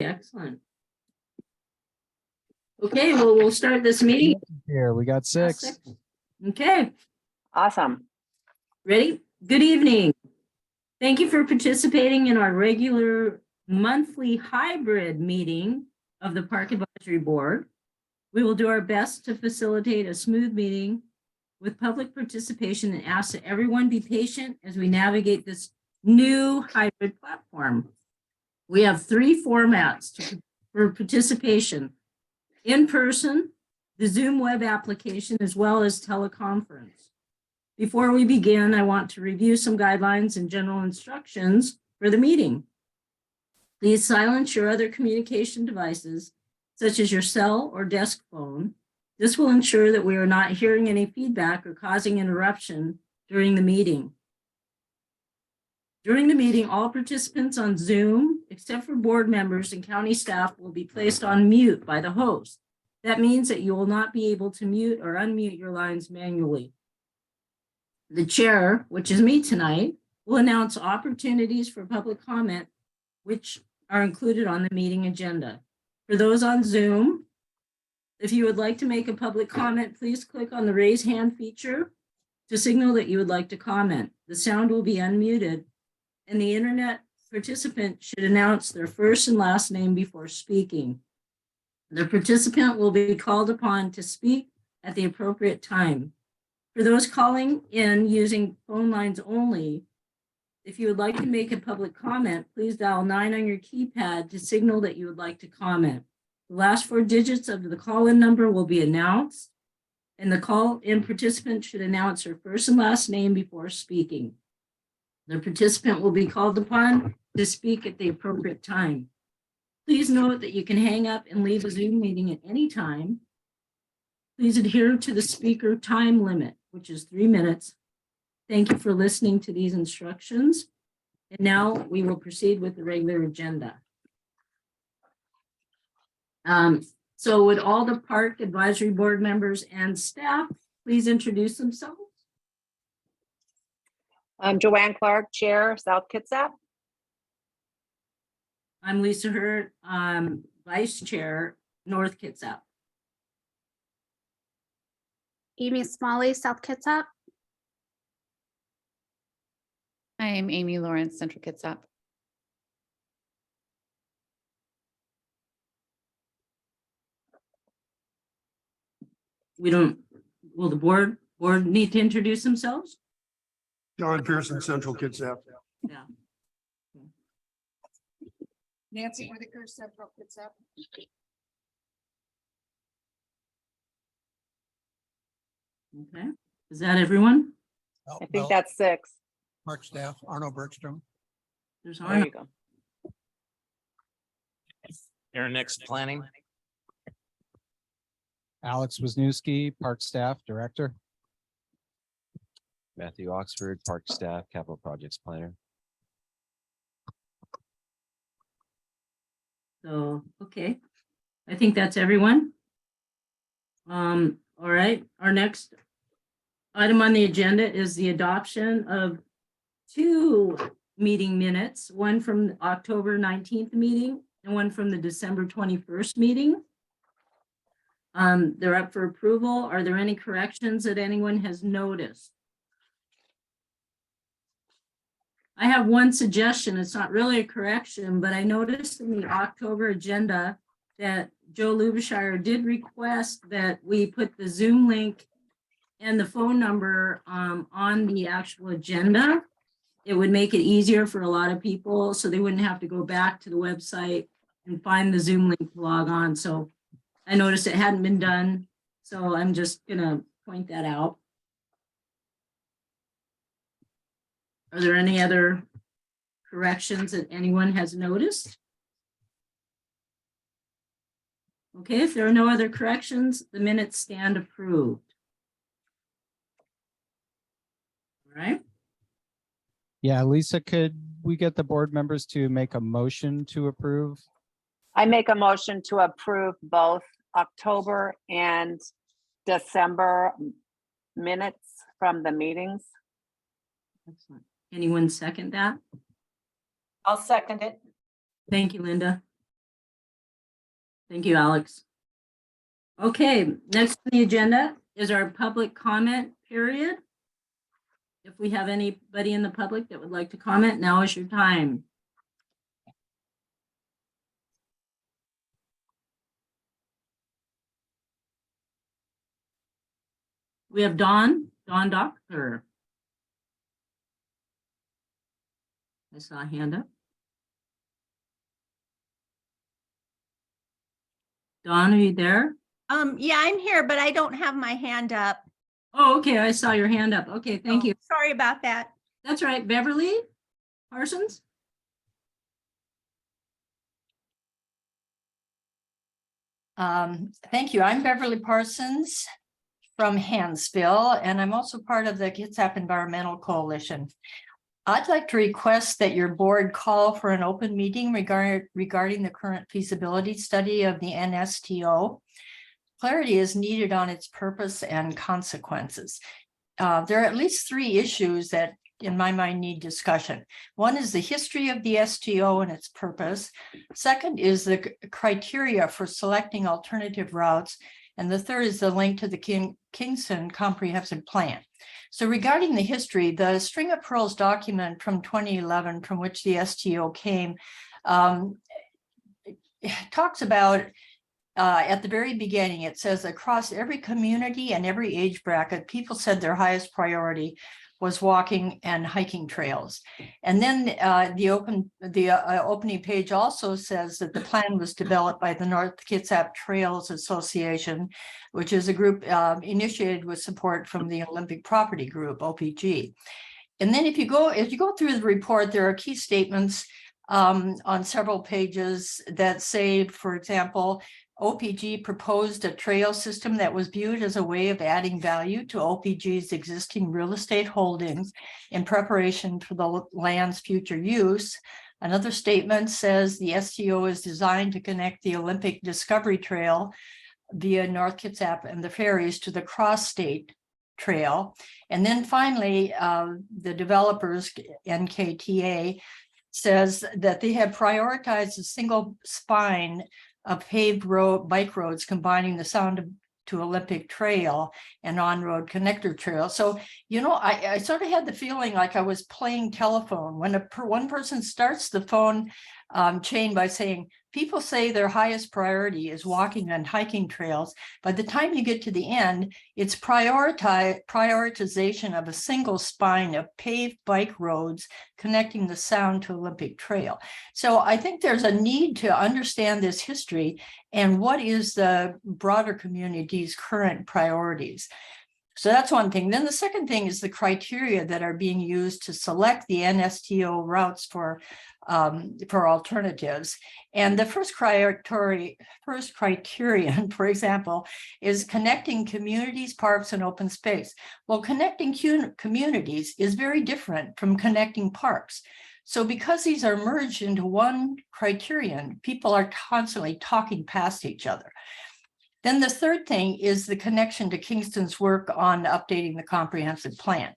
excellent. Okay, well, we'll start this meeting. Here, we got six. Okay, Awesome. ready? Good evening. Thank you for participating in our regular monthly hybrid meeting of the Park Advisory Board. We will do our best to facilitate a smooth meeting with public participation and ask that everyone be patient as we navigate this new hybrid platform. We have three formats for participation: in person, the Zoom web application, as well as teleconference. Before we begin, I want to review some guidelines and general instructions for the meeting. Please silence your other communication devices, such as your cell or desk phone. This will ensure that we are not hearing any feedback or causing interruption during the meeting. During the meeting, all participants on Zoom, except for board members and county staff, will be placed on mute by the host. That means that you will not be able to mute or unmute your lines manually. The chair, which is me tonight, will announce opportunities for public comment, which are included on the meeting agenda. For those on Zoom, if you would like to make a public comment, please click on the raise hand feature to signal that you would like to comment. The sound will be unmuted, and the internet participant should announce their first and last name before speaking. The participant will be called upon to speak at the appropriate time. For those calling in using phone lines only, if you would like to make a public comment, please dial 9 on your keypad to signal that you would like to comment. The last 4 digits of the call-in number will be announced, and the call-in participant should announce her first and last name before speaking. The participant will be called upon to speak at the appropriate time. Please note that you can hang up and leave a Zoom meeting at any time. Please adhere to the speaker time limit, which is 3 minutes. Thank you for listening to these instructions. And now we will proceed with the regular agenda. So would all the Park Advisory Board members and staff please introduce themselves? I'm Joanne Clark, Chair, South Kitsap. I'm Lisa Hurt, Vice Chair, North Kitsap. Amy Smalley, South Kitsap. I'm Amy Lawrence, Central Kitsap. Will the board need to introduce themselves? John Pearson, Central Kitsap. Yeah. Nancy Whitaker, Central Kitsap. Okay, is that everyone? I think that's 6. Park staff, Arno Bergstrom. There's There Arno. you go. Aaron Nix, planning. Alex Wisniewski, Park Staff Director. Matthew Oxford, Park Staff, Capital Projects Planner. So, okay, I think that's everyone. All right, our next item on the agenda is the adoption of 2 meeting minutes, one from the October 19th meeting and one from the December 21st meeting. They're up for approval. Are there any corrections that anyone has noticed? I have one suggestion. It's not really a correction, but I noticed in the October agenda that Joe Lubishire did request that we put the Zoom link and the phone number on the actual agenda. It would make it easier for a lot of people so they wouldn't have to go back to the website and find the Zoom link to log on. So I noticed it hadn't been done. So I'm just gonna point that out. Are there any other corrections that anyone has noticed? Okay, if there are no other corrections, the minutes stand approved. All right. Yeah, Lisa, could we get the board members to make a motion to approve? I make a motion to approve both October and December minutes from the meetings. Excellent. Anyone second that? I'll second it. Thank you, Linda. Thank you, Alex. Okay, next on the agenda is our public comment period. If we have anybody in the public that would like to comment, now is your time. We have Dawn Doctor. I saw a hand up. Dawn, are you there? Yeah, I'm here, but I don't have my hand up. Oh, okay, I saw your hand up. Okay, thank you. Sorry about that. That's right, Beverly Parsons? Thank you. I'm Beverly Parsons from Hansville, and I'm also part of the Kitsap Environmental Coalition. I'd like to request that your board call for an open meeting regarding the current feasibility study of the NSTO. Clarity is needed on its purpose and consequences. There are at least 3 issues that, in my mind, need discussion. One is the history of the STO and its purpose. Second is the criteria for selecting alternative routes. And the third is the link to the Kingston Comprehensive Plan. So regarding the history, the String of Pearls document from 2011, from which the STO came, talks about, at the very beginning, it says across every community and every age bracket, people said their highest priority was walking and hiking trails. And then the opening page also says that the plan was developed by the North Kitsap Trails Association, which is a group initiated with support from the Olympic Property Group, OPG. And then if you go through the report, there are key statements on several pages that say, for example, OPG proposed a trail system that was viewed as a way of adding value to OPG's existing real estate holdings in preparation for the land's future use. Another statement says the STO is designed to connect the Olympic Discovery Trail via North Kitsap and the ferries to the Cross-State Trail. And then finally, the developers, NKTA, says that they have prioritized a single spine of paved bike roads combining the Sound to Olympic Trail and on-road connector trail. So, you know, I sort of had the feeling like I was playing telephone when one person starts the phone chain by saying, people say their highest priority is walking and hiking trails. By the time you get to the end, it's prioritization of a single spine of paved bike roads connecting the Sound to Olympic Trail. So I think there's a need to understand this history and what is the broader community's current priorities. So that's one thing. Then the second thing is the criteria that are being used to select the NSTO routes for alternatives. And the first criterion, for example, is connecting communities, parks, and open space. Well, connecting communities is very different from connecting parks. So because these are merged into one criterion, people are constantly talking past each other. Then the third thing is the connection to Kingston's work on updating the comprehensive plan.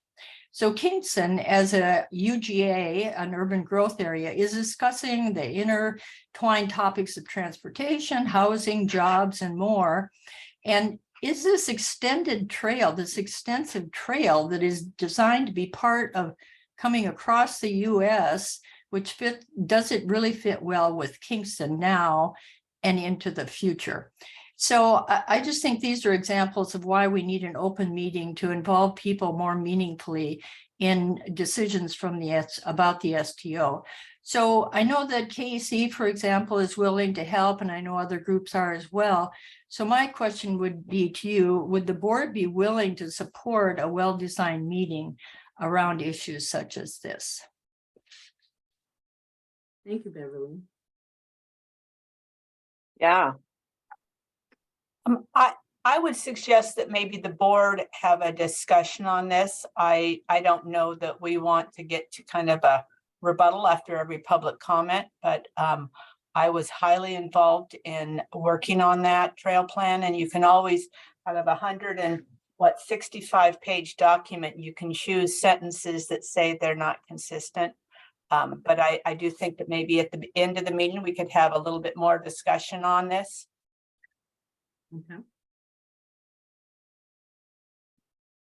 So Kingston, as a UGA, an urban growth area, is discussing the intertwined topics of transportation, housing, jobs, and more. And is this extended trail, this extensive trail that is designed to be part of coming across the US, does it really fit well with Kingston now and into the future? So I just think these are examples of why we need an open meeting to involve people more meaningfully in decisions about the STO. So I know that KEC, for example, is willing to help, and I know other groups are as well. So my question would be to you, would the board be willing to support a well-designed meeting around issues such as this? Thank you, Beverly. Yeah. I would suggest that maybe the board have a discussion on this. I don't know that we want to get to kind of a rebuttal after every public comment, but I was highly involved in working on that trail plan, and you can always, out of 65-page document, you can choose sentences that say they're not consistent. But I do think that maybe at the end of the meeting, we could have a little bit more discussion on this. Okay.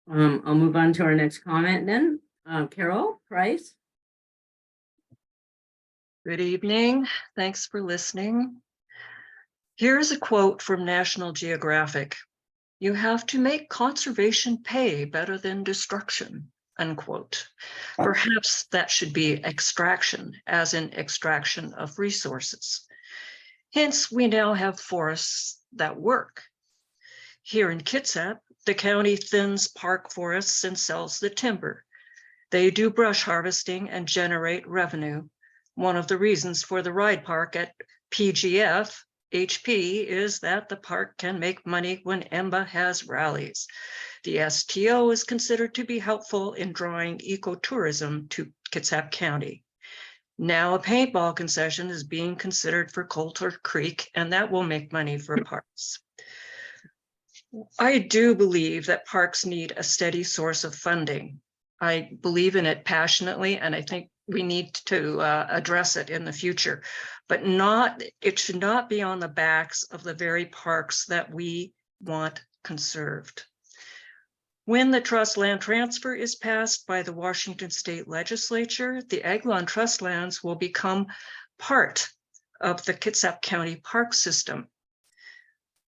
I'll move on to our next comment then. Carol Price. Good evening. Thanks for listening. Here's a quote from National Geographic. "You have to make conservation pay better than destruction," unquote. Perhaps that should be extraction, as in extraction of resources. Hence, we now have forests that work. Here in Kitsap, the county thins park forests and sells the timber. They do brush harvesting and generate revenue. One of the reasons for the ride park at PGF HP is that the park can make money when EMBA has rallies. The STO is considered to be helpful in drawing ecotourism to Kitsap County. Now a paintball concession is being considered for Coulter Creek, and that will make money for parks. I do believe that parks need a steady source of funding. I believe in it passionately, and I think we need to address it in the future, but it should not be on the backs of the very parks that we want conserved. When the trust land transfer is passed by the Washington State Legislature, the Eglon Trust lands will become part of the Kitsap County Park System.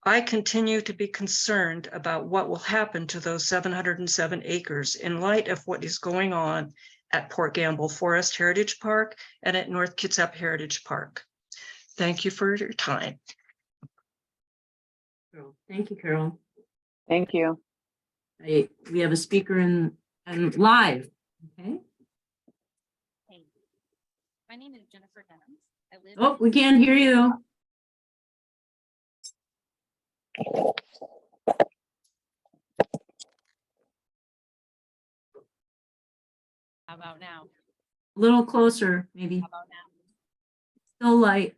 I continue to be concerned about what will happen to those 707 acres in light of what is going on at Port Gamble Forest Heritage Park and at North Kitsap Heritage Park. Thank you for your time. Thank you, Carol. Thank you. We have a speaker in live. Okay. My name is Jennifer Denham. I live. Oh, we can't hear you. How about now? A little closer, maybe. How about now? Still light.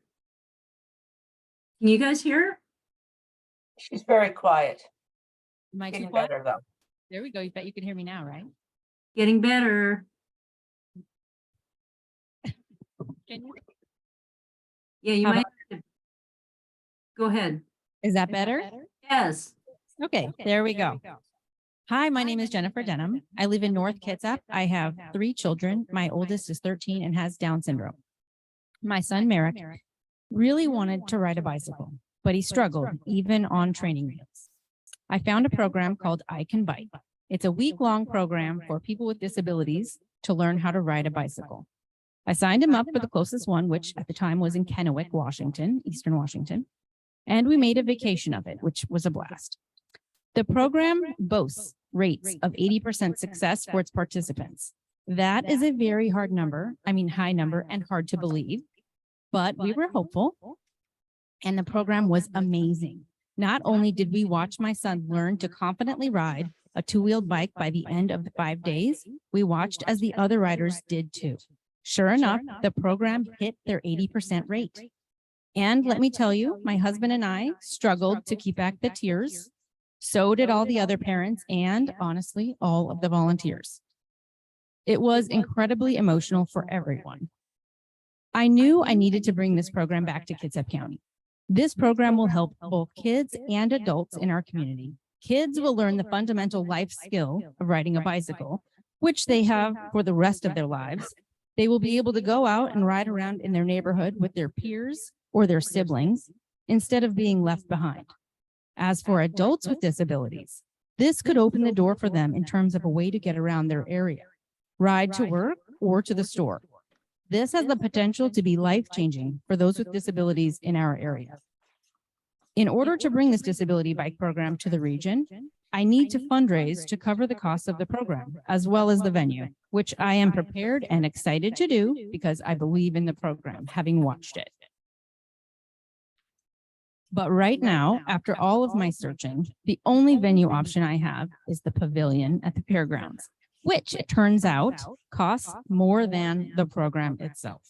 Can you guys hear? She's very quiet. Am I too Getting quiet? better though. There we go. You bet you can hear me now, right? Getting better. Can you? Yeah, you How might. have to- Go ahead. Is that better? Yes. Okay, there we go. Hi, my name is Jennifer Denham. I live in North Kitsap. I have 3 children. My oldest is 13 and has Down syndrome. My son, Merrick, really wanted to ride a bicycle, but he struggled even on training wheels. I found a program called I Can Bike. It's a week-long program for people with disabilities to learn how to ride a bicycle. I signed him up for the closest one, which at the time was in Kennewick, Washington, Eastern Washington, and we made a vacation of it, which was a blast. The program boasts rates of 80% success for its participants. That is a very hard number. I mean, high number and hard to believe, but we were hopeful. And the program was amazing. Not only did we watch my son learn to confidently ride a 2-wheeled bike by the end of the 5 days, we watched as the other riders did too. Sure enough, the program hit their 80% rate. And let me tell you, my husband and I struggled to keep back the tears. So did all the other parents and honestly, all of the volunteers. It was incredibly emotional for everyone. I knew I needed to bring this program back to Kitsap County. This program will help both kids and adults in our community. Kids will learn the fundamental life skill of riding a bicycle, which they have for the rest of their lives. They will be able to go out and ride around in their neighborhood with their peers or their siblings instead of being left behind. As for adults with disabilities, this could open the door for them in terms of a way to get around their area, ride to work or to the store. This has the potential to be life-changing for those with disabilities in our area. In order to bring this disability bike program to the region, I need to fundraise to cover the cost of the program, as well as the venue, which I am prepared and excited to do because I believe in the program, having watched it. But right now, after all of my searching, the only venue option I have is the pavilion at the fairgrounds, which it turns out costs more than the program itself.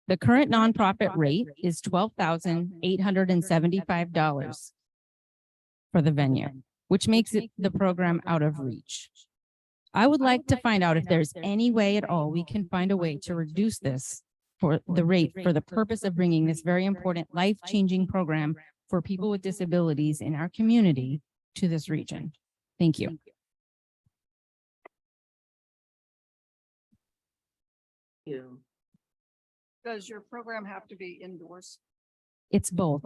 The current nonprofit rate is $12,875 for the venue, which makes it the program out of reach. I would like to find out if there's any way at all we can find a way to reduce this for the rate for the purpose of bringing this very important life-changing program for people with disabilities in our community to this region. Thank you. Does your program have to be indoors? It's both.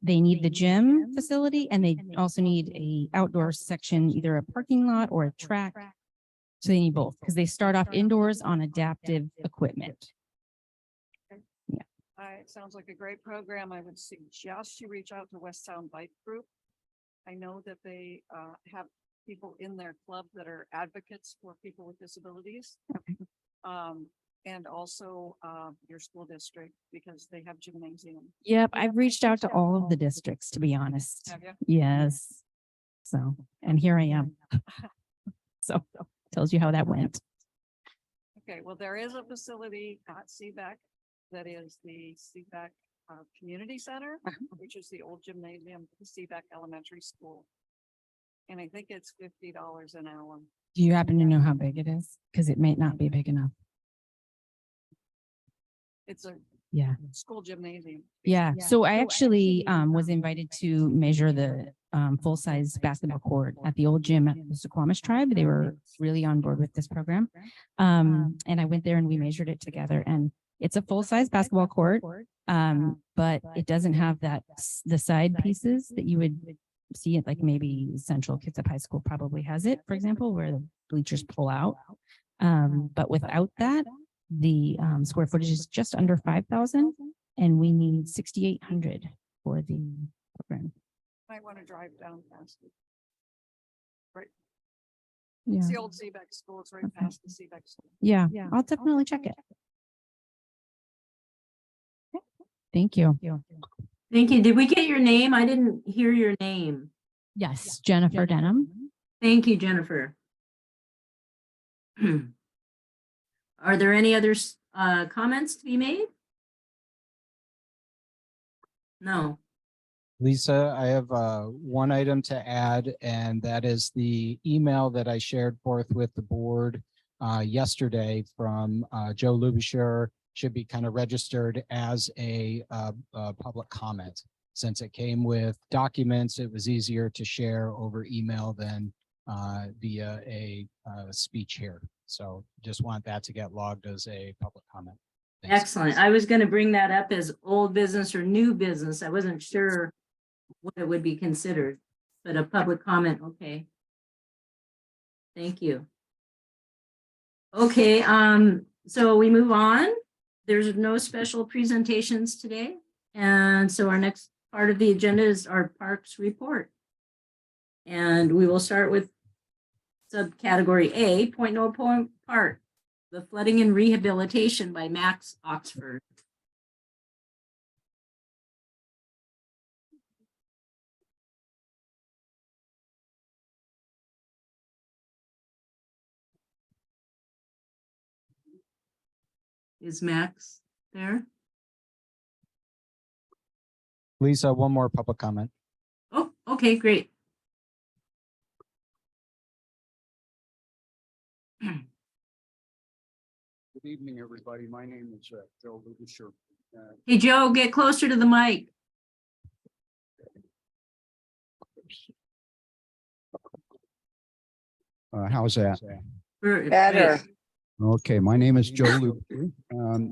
They need the gym facility and they also need a outdoor section, either a parking lot or a track. So they need both because they start off indoors on adaptive equipment. It sounds like a great program. I would suggest you reach out to West Sound Bike Group. I know that they have people in their club that are advocates for people with disabilities. And also your school district, because they have gymnasium. Yep, I've reached out to all of the districts, to be honest. Have you? Yes. So, and here I am. So tells you how that went. Okay, well, there is a facility at CBEC that is the CBEC Community Center, which is the old gymnasium, for the CBEC Elementary School. And I think it's $50 an hour. Do you happen to know how big it is? Because it may not be big enough. It's a Yeah. school gymnasium. Yeah. So I actually was invited to measure the full-size basketball court at the old gym at the Suquamish tribe. They were really on board with this program. And I went there and we measured it together, and it's a full-size basketball court. But it doesn't have the side pieces that you would see it, like maybe Central Kitsap High School probably has it, for example, where the bleachers pull out. But without that, the square footage is just under 5,000 and we need 6,800 for the program. Might want to drive down past it. Right. Yeah. It's the old CBEC school. It's right past the CBEC school. Yeah, I'll definitely check it. Thank you. Thank you. Did we get your name? I didn't hear your name. Yes, Jennifer Denham. Thank you, Jennifer. Are there any other comments to be made? No. Lisa, I have one item to add, and that is the email that I shared forth with the board yesterday from Joe Lubisher. Should be kind of registered as a public comment. Since it came with documents, it was easier to share over email than via a speech here. So just want that to get logged as a public comment. Thanks. Excellent. I was going to bring that up as old business or new business. I wasn't sure what it would be considered, but a public comment. Okay. Thank you. Okay. So we move on. There's no special presentations today. And so our next part of the agenda is our parks report. And we will start with subcategory A, Point No Point Park, the flooding and rehabilitation by Max Oxford. Is Max there? Lisa, one more public comment. Oh, okay, great. Good evening, everybody. My name is Joe Lubisher. Hey, Joe, get closer to the mic. How's that? Better. Okay, my name is Joe Lubisher.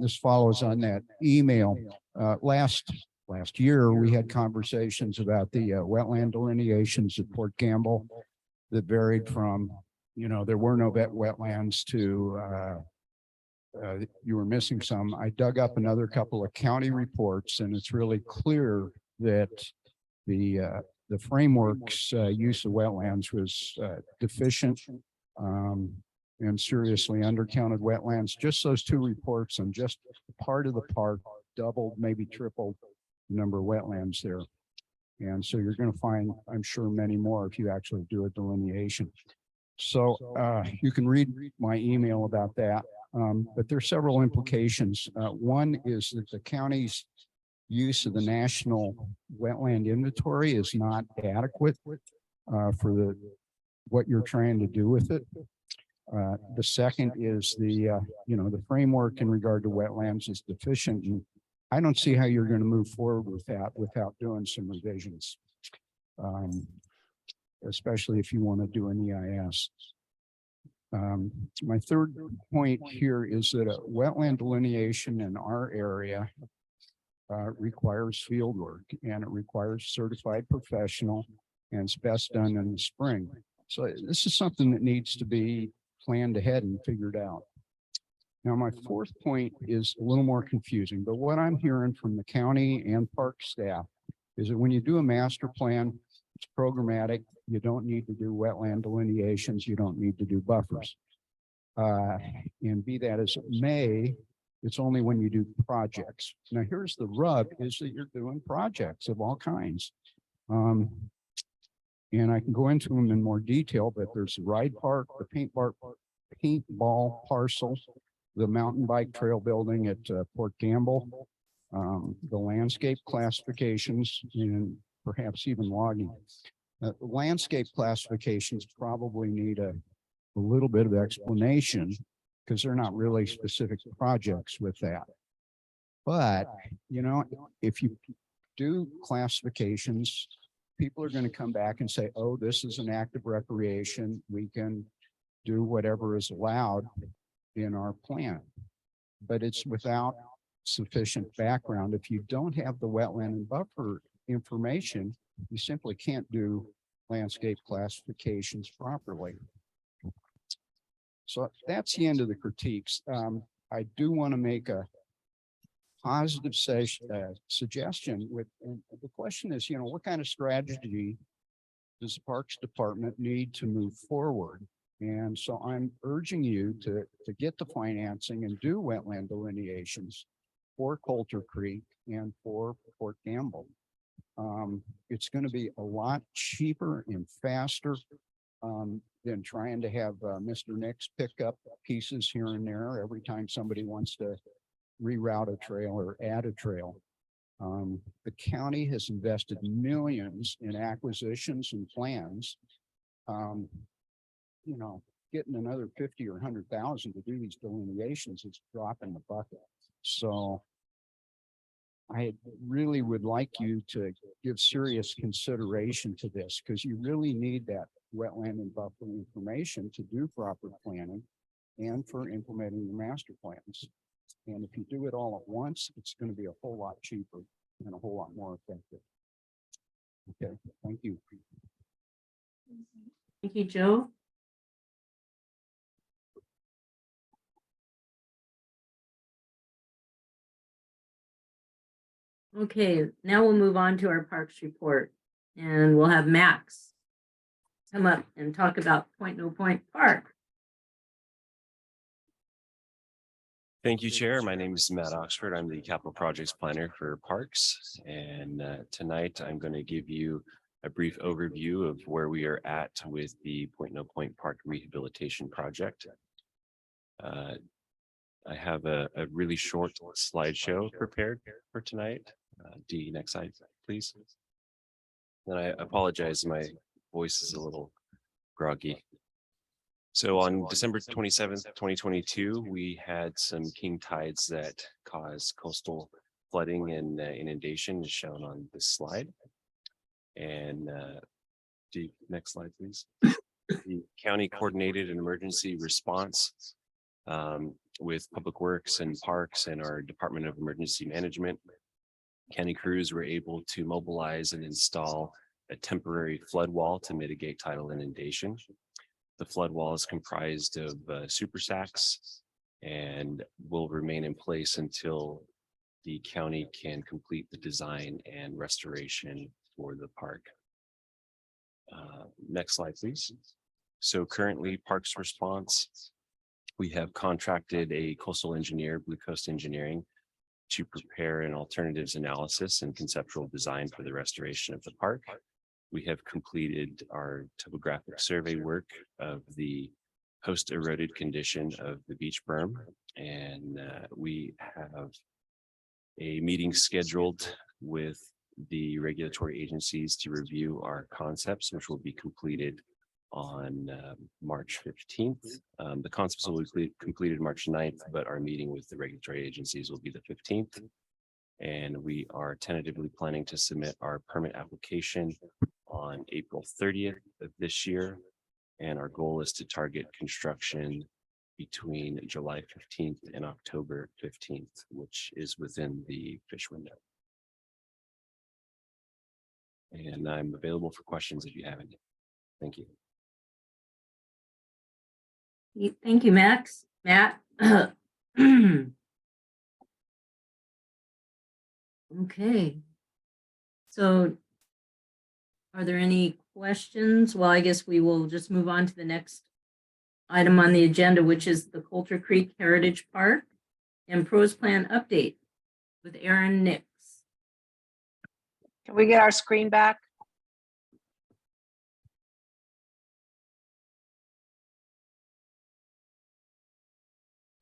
This follows on that email. Last year, we had conversations about the wetland delineations at Port Campbell that varied from, there were no wetlands to you were missing some. I dug up another couple of county reports, and it's really clear that the framework's use of wetlands was deficient and seriously undercounted wetlands. Just those two reports and just part of the park doubled, maybe tripled the number of wetlands there. And so you're going to find, I'm sure, many more if you actually do a delineation. So you can read my email about that. But there are several implications. One is that the county's use of the national wetland inventory is not adequate for what you're trying to do with it. The second is the framework in regard to wetlands is deficient. And I don't see how you're going to move forward with that without doing some revisions. Especially if you want to do an EIS. My third point here is that a wetland delineation in our area requires field work, and it requires certified professional, and it's best done in the spring. So this is something that needs to be planned ahead and figured out. Now, my fourth point is a little more confusing, but what I'm hearing from the county and park staff is that when you do a master plan, it's programmatic. You don't need to do wetland delineations. You don't need to do buffers. And be that as it may, it's only when you do projects. Now, here's the rub, is that you're doing projects of all kinds. And I can go into them in more detail, but there's the ride park, the paintball parcel, the mountain bike trail building at Port Gamble, the landscape classifications, and perhaps even logging. Landscape classifications probably need a little bit of explanation because they're not really specific projects with that. But, you know, if you do classifications, people are going to come back and say, oh, this is an active recreation. We can do whatever is allowed in our plan. But it's without sufficient background. If you don't have the wetland and buffer information, you simply can't do landscape classifications properly. So that's the end of the critiques. I do want to make a positive suggestion with, and the question is, you know, what kind of strategy does the Parks Department need to move forward? And so I'm urging you to get the financing and do wetland delineations for Coulter Creek and for Port Gamble. It's going to be a lot cheaper and faster than trying to have Mr. Nix pick up pieces here and there every time somebody wants to reroute a trail or add a trail. The county has invested millions in acquisitions and plans. You know, getting another 50 or 100,000 to do these delineations is a drop in the bucket. So I really would like you to give serious consideration to this, because you really need that wetland and buffer information to do proper planning and for implementing your master plans. And if you do it all at once, it's going to be a whole lot cheaper and a whole lot more effective. Okay, thank you. Thank you, Joe. Okay, now we'll move on to our parks report, and we'll have Max come up and talk about Point No Point Park. Thank you, Chair. My name is Matt Oxford. I'm the Capital Projects Planner for Parks. And tonight I'm going to give you a brief overview of where we are at with the Point No Point Park Rehabilitation Project. I have a really short slideshow prepared for tonight. D, next slide, please. And I apologize, my voice is a little groggy. So on December 27th, 2022, we had some king tides that caused coastal flooding and inundation, as shown on this slide. And D, next slide, please. The county coordinated an emergency response with Public Works and Parks and our Department of Emergency Management. County crews were able to mobilize and install a temporary flood wall to mitigate tidal inundation. The flood wall is comprised of super sacks and will remain in place until the county can complete the design and restoration for the park. Next slide, please. So currently, Parks response, we have contracted a coastal engineer, Blue Coast Engineering, to prepare an alternatives analysis and conceptual design for the restoration of the park. We have completed our topographic survey work of the post-eroded condition of the beach berm, and we have a meeting scheduled with the regulatory agencies to review our concepts, which will be completed on March 15th. The concepts will be completed March 9th, but our meeting with the regulatory agencies will be the 15th. And we are tentatively planning to submit our permit application on April 30th of this year. And our goal is to target construction between July 15th and October 15th, which is within the fish window. And I'm available for questions if you have any. Thank you. Thank you, Max. Matt. Okay. So are there any questions? Well, I guess we will just move on to the next item on the agenda, which is the Coulter Creek Heritage Park and pros plan update with Aaron Nix. Can we get our screen back?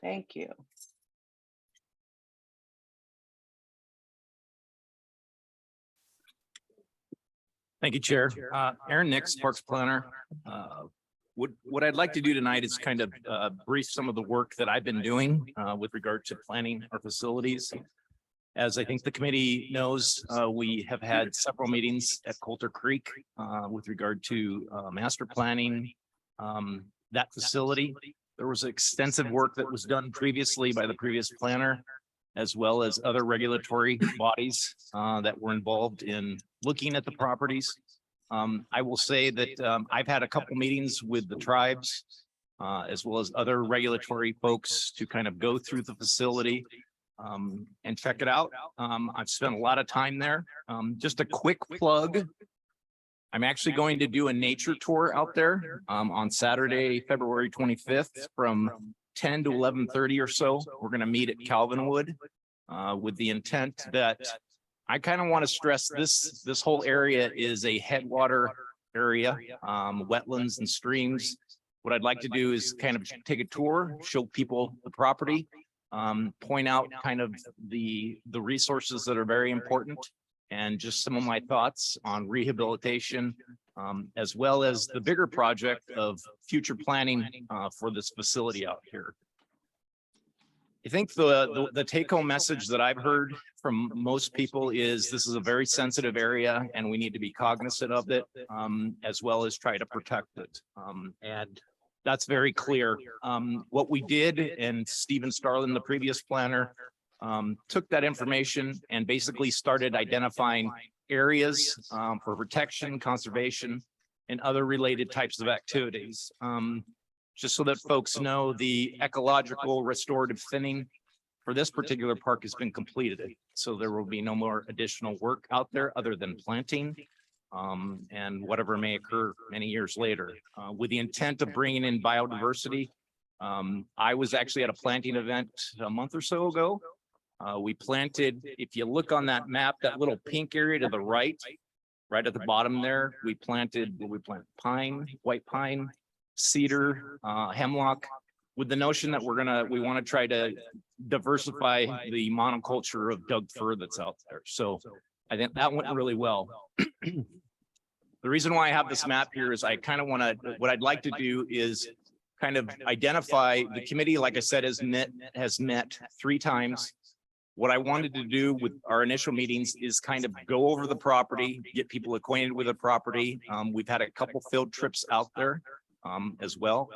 Thank you. Thank you, Chair. Aaron Nix, Parks Planner. What I'd like to do tonight is kind of brief some of the work that I've been doing with regard to planning our facilities. As I think the committee knows, we have had several meetings at Coulter Creek with regard to master planning that facility. There was extensive work that was done previously by the previous planner, as well as other regulatory bodies that were involved in looking at the properties. I will say that I've had a couple meetings with the tribes, as well as other regulatory folks to kind of go through the facility and check it out. I've spent a lot of time there. Just a quick plug. I'm actually going to do a nature tour out there on Saturday, February 25th from 10 to 11:30 or so. We're going to meet at Calvinwood with the intent that I kind of want to stress this whole area is a headwater area, wetlands and streams. What I'd like to do is kind of take a tour, show people the property, point out kind of the resources that are very important, and just some of my thoughts on rehabilitation, as well as the bigger project of future planning for this facility out here. I think the take-home message that I've heard from most people is this is a very sensitive area and we need to be cognizant of it, as well as try to protect it. And that's very clear. What we did, and Stephen Starlin, the previous planner, took that information and basically started identifying areas for protection, conservation, and other related types of activities. Just so that folks know, the ecological restorative thinning for this particular park has been completed. So there will be no more additional work out there other than planting and whatever may occur many years later. With the intent of bringing in biodiversity, I was actually at a planting event a month or so ago. We planted, if you look on that map, that little pink area to the right at the bottom there, we planted pine, white pine, cedar, hemlock, with the notion that we want to try to diversify the monoculture of Doug fir that's out there. So I think that went really well. The reason why I have this map here is I kind of want to, what I'd like to do is kind of identify the committee, like I said, has met 3 times. What I wanted to do with our initial meetings is kind of go over the property, get people acquainted with the property. We've had a couple field trips out there as well.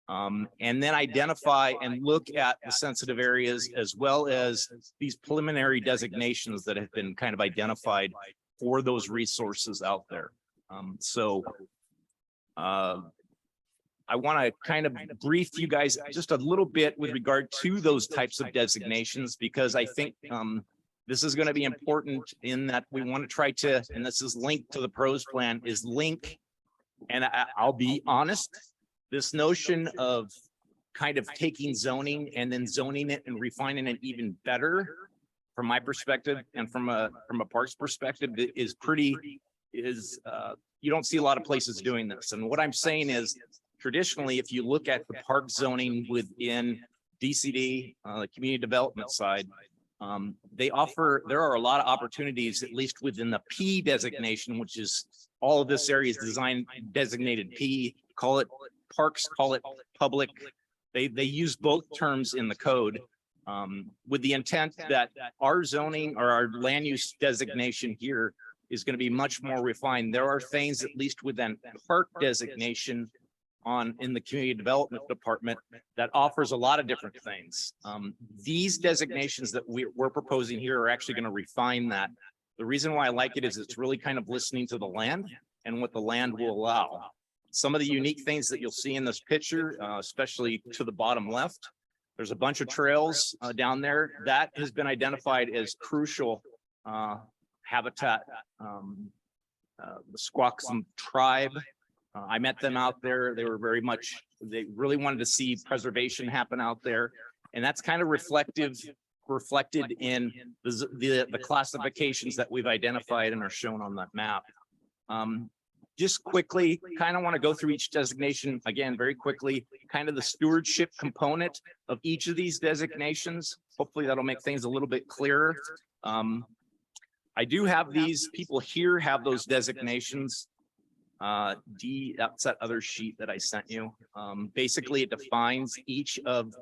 And then identify and look at the sensitive areas as well as these preliminary designations that have been kind of identified for those resources out there. I want to kind of brief you guys just a little bit with regard to those types of designations, because I think this is going to be important in that we want to try to, and this is linked to the pros plan, is link. And I'll be honest, this notion of kind of taking zoning and then zoning it and refining it even better, from my perspective and from a parks perspective, is you don't see a lot of places doing this. And what I'm saying is, traditionally, if you look at the park zoning within DCD, the community development side, there are a lot of opportunities, at least within the P designation, which is all of this area is designated P, call it parks, call it public. They use both terms in the code. with the intent that our zoning or our land use designation here is going to be much more refined. There are things, at least within park designation in the community development department, that offers a lot of different things. These designations that we're proposing here are actually going to refine that. The reason why I like it is it's really kind of listening to the land and what the land will allow. Some of the unique things that you'll see in this picture, especially to the bottom left, there's a bunch of trails down there that has been identified as crucial habitat. The Squaxin tribe, I met them out there. They were they really wanted to see preservation happen out there. And that's kind of reflected in the classifications that we've identified and are shown on that map. Just quickly, kind of want to go through each designation again, very quickly, kind of the stewardship component of each of these designations. Hopefully that'll make things a little bit clearer. I do have these people here have those designations. That's that other sheet that I sent you. Basically it defines each of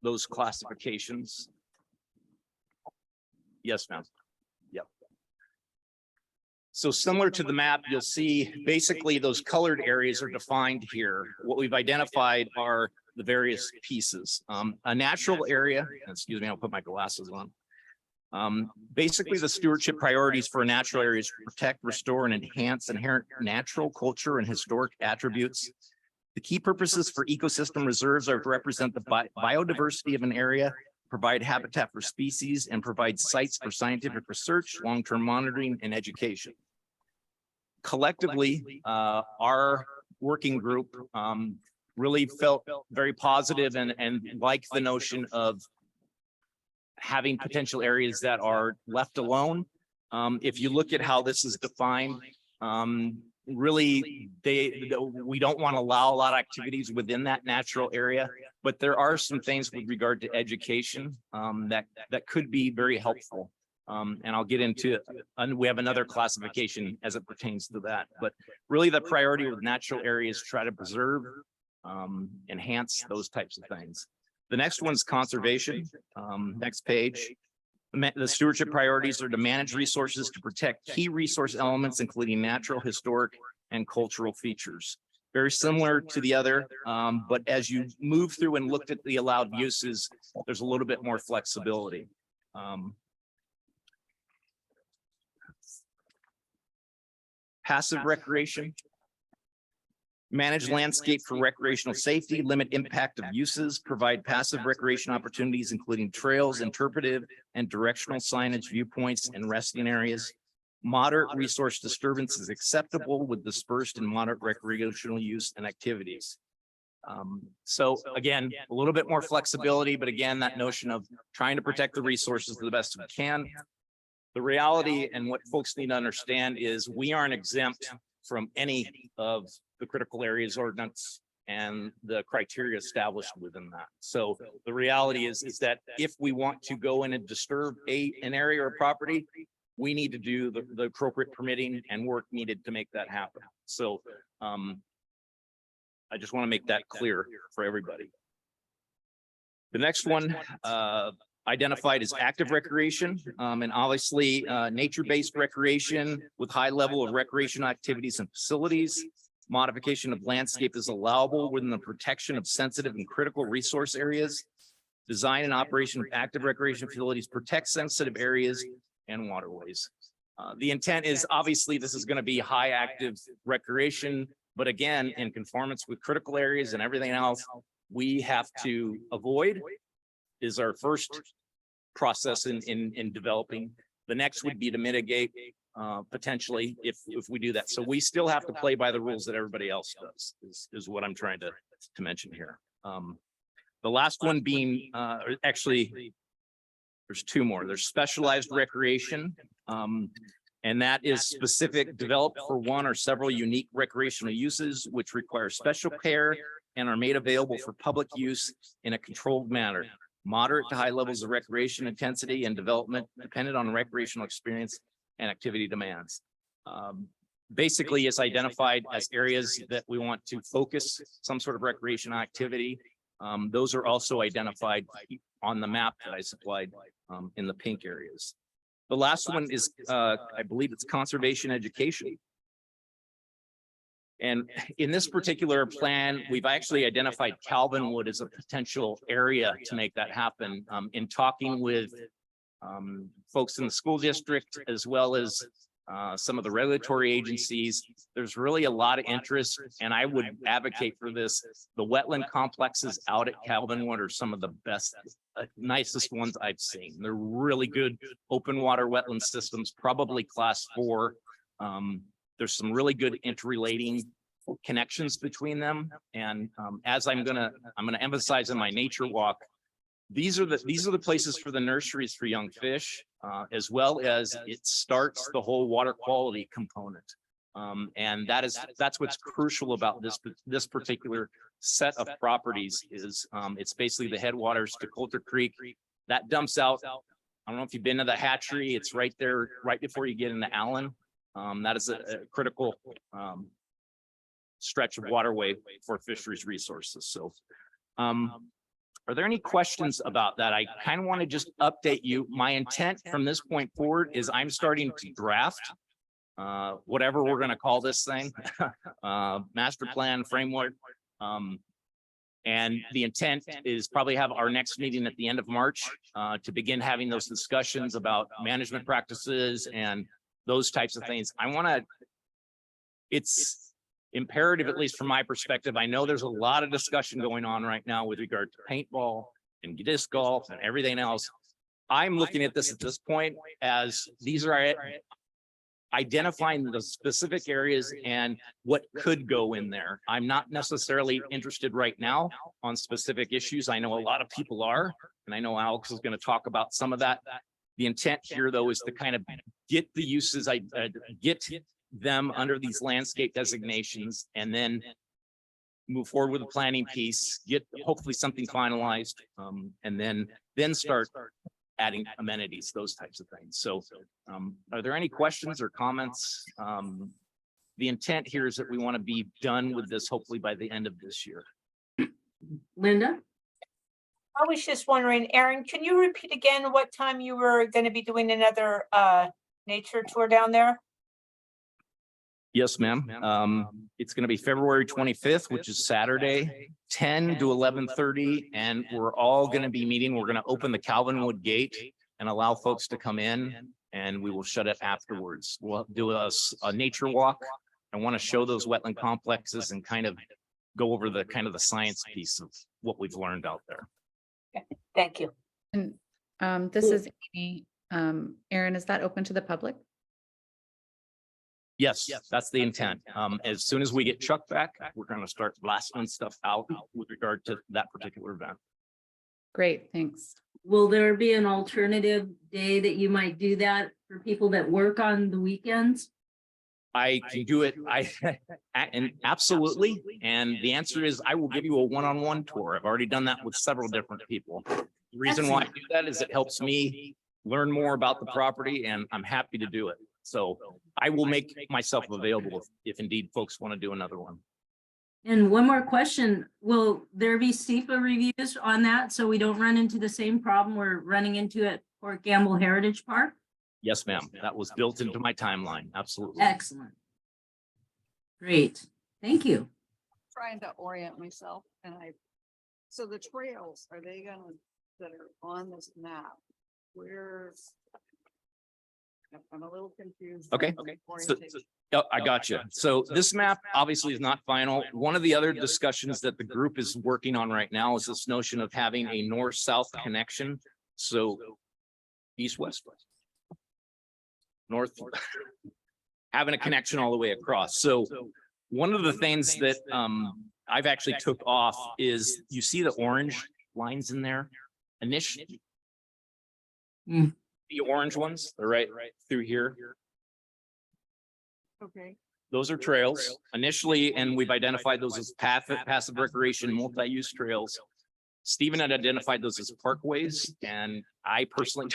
those classifications. Yes, ma'am. Yep. So similar to the map, you'll see basically those colored areas are defined here. What we've identified are the various pieces. A natural area, excuse me, I'll put my glasses on. Basically the stewardship priorities for a natural area is to protect, restore, and enhance inherent natural, culture, and historic attributes. The key purposes for ecosystem reserves are to represent the biodiversity of an area, provide habitat for species, and provide sites for scientific research, long-term monitoring, and education. Collectively, our working group really felt very positive and liked the notion of having potential areas that are left alone. If you look at how this is defined, really, we don't want to allow a lot of activities within that natural area, but there are some things with regard to education that could be very helpful. And I'll get into it. And we have another classification as it pertains to that. But really the priority with natural areas, try to preserve, enhance those types of things. The next one's conservation. Next page. The stewardship priorities are to manage resources to protect key resource elements, including natural, historic, and cultural features. Very similar to the other, but as you move through and looked at the allowed uses, there's a little bit more flexibility. Passive recreation. Manage landscape for recreational safety, limit impact of uses, provide passive recreation opportunities, including trails, interpretive and directional signage, viewpoints, and resting areas. Moderate resource disturbance is acceptable with dispersed and moderate recreational use and activities. So again, a little bit more flexibility, but again, that notion of trying to protect the resources to the best we can. The reality and what folks need to understand is we aren't exempt from any of the critical areas ordinance and the criteria established within that. So the reality is that if we want to go in and disturb an area or property, we need to do the appropriate permitting and work needed to make that happen. So I just want to make that clear for everybody. The next one identified as active recreation, and obviously nature-based recreation with high level of recreational activities and facilities. Modification of landscape is allowable within the protection of sensitive and critical resource areas. Design and operation of active recreation facilities protect sensitive areas and waterways. The intent is obviously this is going to be high active recreation, but again, in conformance with critical areas and everything else, we have to avoid is our first process in developing. The next would be to mitigate potentially if we do that. So we still have to play by the rules that everybody else does is what I'm trying to mention here. The last one being actually there's two more. There's specialized recreation. And that is specific, developed for one or several unique recreational uses, which require special care and are made available for public use in a controlled manner. Moderate to high levels of recreation intensity and development dependent on recreational experience and activity demands. Basically, it's identified as areas that we want to focus some sort of recreation activity. Those are also identified on the map that I supplied in the pink areas. The last one is, I believe it's conservation education. And in this particular plan, we've actually identified Calvinwood as a potential area to make that happen. In talking with folks in the school district, as well as some of the regulatory agencies, there's really a lot of interest, and I would advocate for this. The wetland complexes out at Calvinwood are some of the best, nicest ones I've seen. They're really good open water wetland systems, probably class 4. There's some really good interrelating connections between them. And as I'm gonna emphasize in my nature walk, these are the places for the nurseries for young fish, as well as it starts the whole water quality component. And that's what's crucial about this particular set of properties is it's basically the headwaters to Coulter Creek that dumps out. I don't know if you've been to the hatchery. It's right there, right before you get into Allen. That is a critical stretch of waterway for fisheries resources. So are there any questions about that? I kind of want to just update you. My intent from this point forward is I'm starting to draft whatever we're going to call this thing, master plan framework. And the intent is probably have our next meeting at the end of March to begin having those discussions about management practices and those types of things. It's imperative, at least from my perspective. I know there's a lot of discussion going on right now with regard to paintball and disc golf and everything else. I'm looking at this point as these are identifying the specific areas and what could go in there. I'm not necessarily interested right now on specific issues. I know a lot of people are, and I know Alex is going to talk about some of that. The intent here, though, is to kind of get the uses, get them under these landscape designations, and then move forward with the planning piece, get hopefully something finalized, and then start adding amenities, those types of things. So are there any questions or comments? The intent here is that we want to be done with this hopefully by the end of this year. Linda? I was just wondering, Aaron, can you repeat again what time you were going to be doing another nature tour down there? Yes, ma'am. It's going to be February 25th, which is Saturday, 10 to 11:30. And we're all going to be meeting. We're going to open the Calvinwood gate and allow folks to come in, and we will shut it afterwards. We'll do a nature walk. I want to show those wetland complexes and kind of go over the science piece of what we've learned out there. Thank you. And this is Amy. Aaron, is that open to the public? Yes, that's the intent. As soon as we get Chuck back, we're going to start blasting stuff out with regard to that particular event. Great, thanks. Will there be an alternative day that you might do that for people that work on the weekends? I can do it. And absolutely. And the answer is I will give you a one-on-one tour. I've already done that with several different people. The reason why I do that is it helps me learn more about the property, and I'm happy to do it. So I will make myself available if indeed folks want to do another one. And one more question, will there be SEPA reviews on that so we don't run into the same problem we're running into at Port Gamble Heritage Park? Yes, ma'am. That was built into my timeline. Absolutely. Excellent. Great. Thank you. Trying to orient myself, and so the trails, are they gonna, that are on this map, where's, I'm a little confused. Okay. Oh, I got you. So this map obviously is not final. One of the other discussions that the group is working on right now is this notion of having a north-south connection. So east-west, north, having a connection all the way across. So one of the things that I've actually took off is you see the orange lines in there initially. The orange ones, they're right through here. Okay. Those are trails initially, and we've identified those as passive recreation, multi-use trails. Stephen had identified those as parkways, and I personally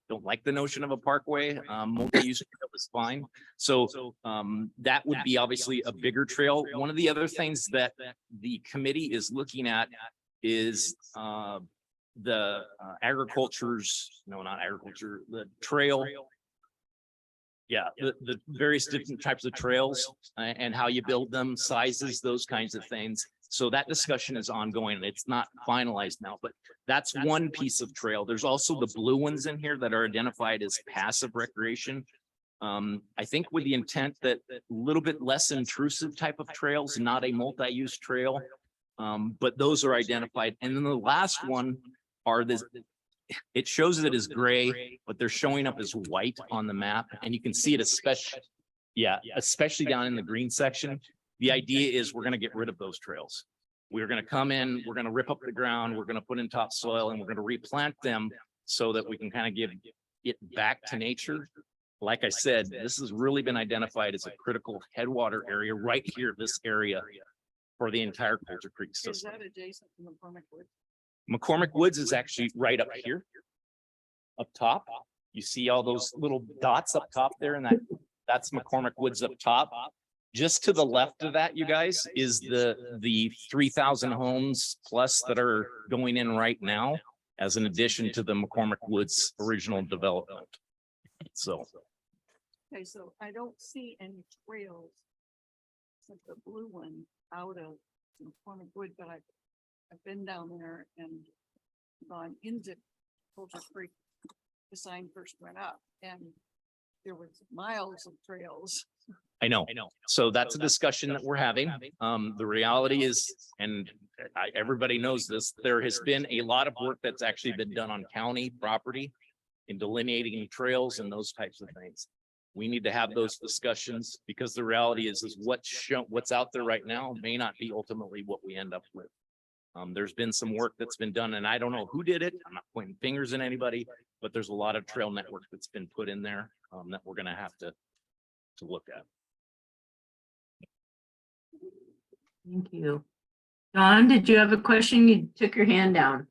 don't like the notion of a parkway. Multi-use trail is fine. So that would be obviously a bigger trail. One of the other things that the committee is looking at is the not agriculture, the trail. Yeah, the various different types of trails and how you build them, sizes, those kinds of things. So that discussion is ongoing. It's not finalized now, but that's one piece of trail. There's also the blue ones in here that are identified as passive recreation. I think with the intent that a little bit less intrusive type of trails, not a multi-use trail. But those are identified. And then the last one are this, it shows it as gray, but they're showing up as white on the map. And you can see it especially down in the green section. The idea is we're going to get rid of those trails. We're going to come in, we're going to rip up the ground, we're going to put in topsoil, and we're going to replant them so that we can kind of give it back to nature. Like I said, this has really been identified as a critical headwater area right here, this area for the entire Coulter Creek Is system. that adjacent to McCormick Woods? McCormick Woods is actually right up here, up top. You see all those little dots up top there, and that's McCormick Woods up top. Just to the left of that, you guys, is the 3,000 homes plus that are going in right now as an addition to the McCormick Woods original development. So. Okay, so I don't see any trails except the blue one out of McCormick Wood, but I've been down there and gone into Coulter Creek. The sign first went up and there was miles of trails. I know. So that's a discussion that we're having. The reality is, and everybody knows this, there has been a lot of work that's actually been done on county property in delineating trails and those types of things. We need to have those discussions because the reality is what's out there right now may not be ultimately what we end up with. There's been some work that's been done, and I don't know who did it. I'm not pointing fingers at anybody, but there's a lot of trail network that's been put in there that we're going to have to look at. Thank you. Dawn, did you have a question? You took your hand down.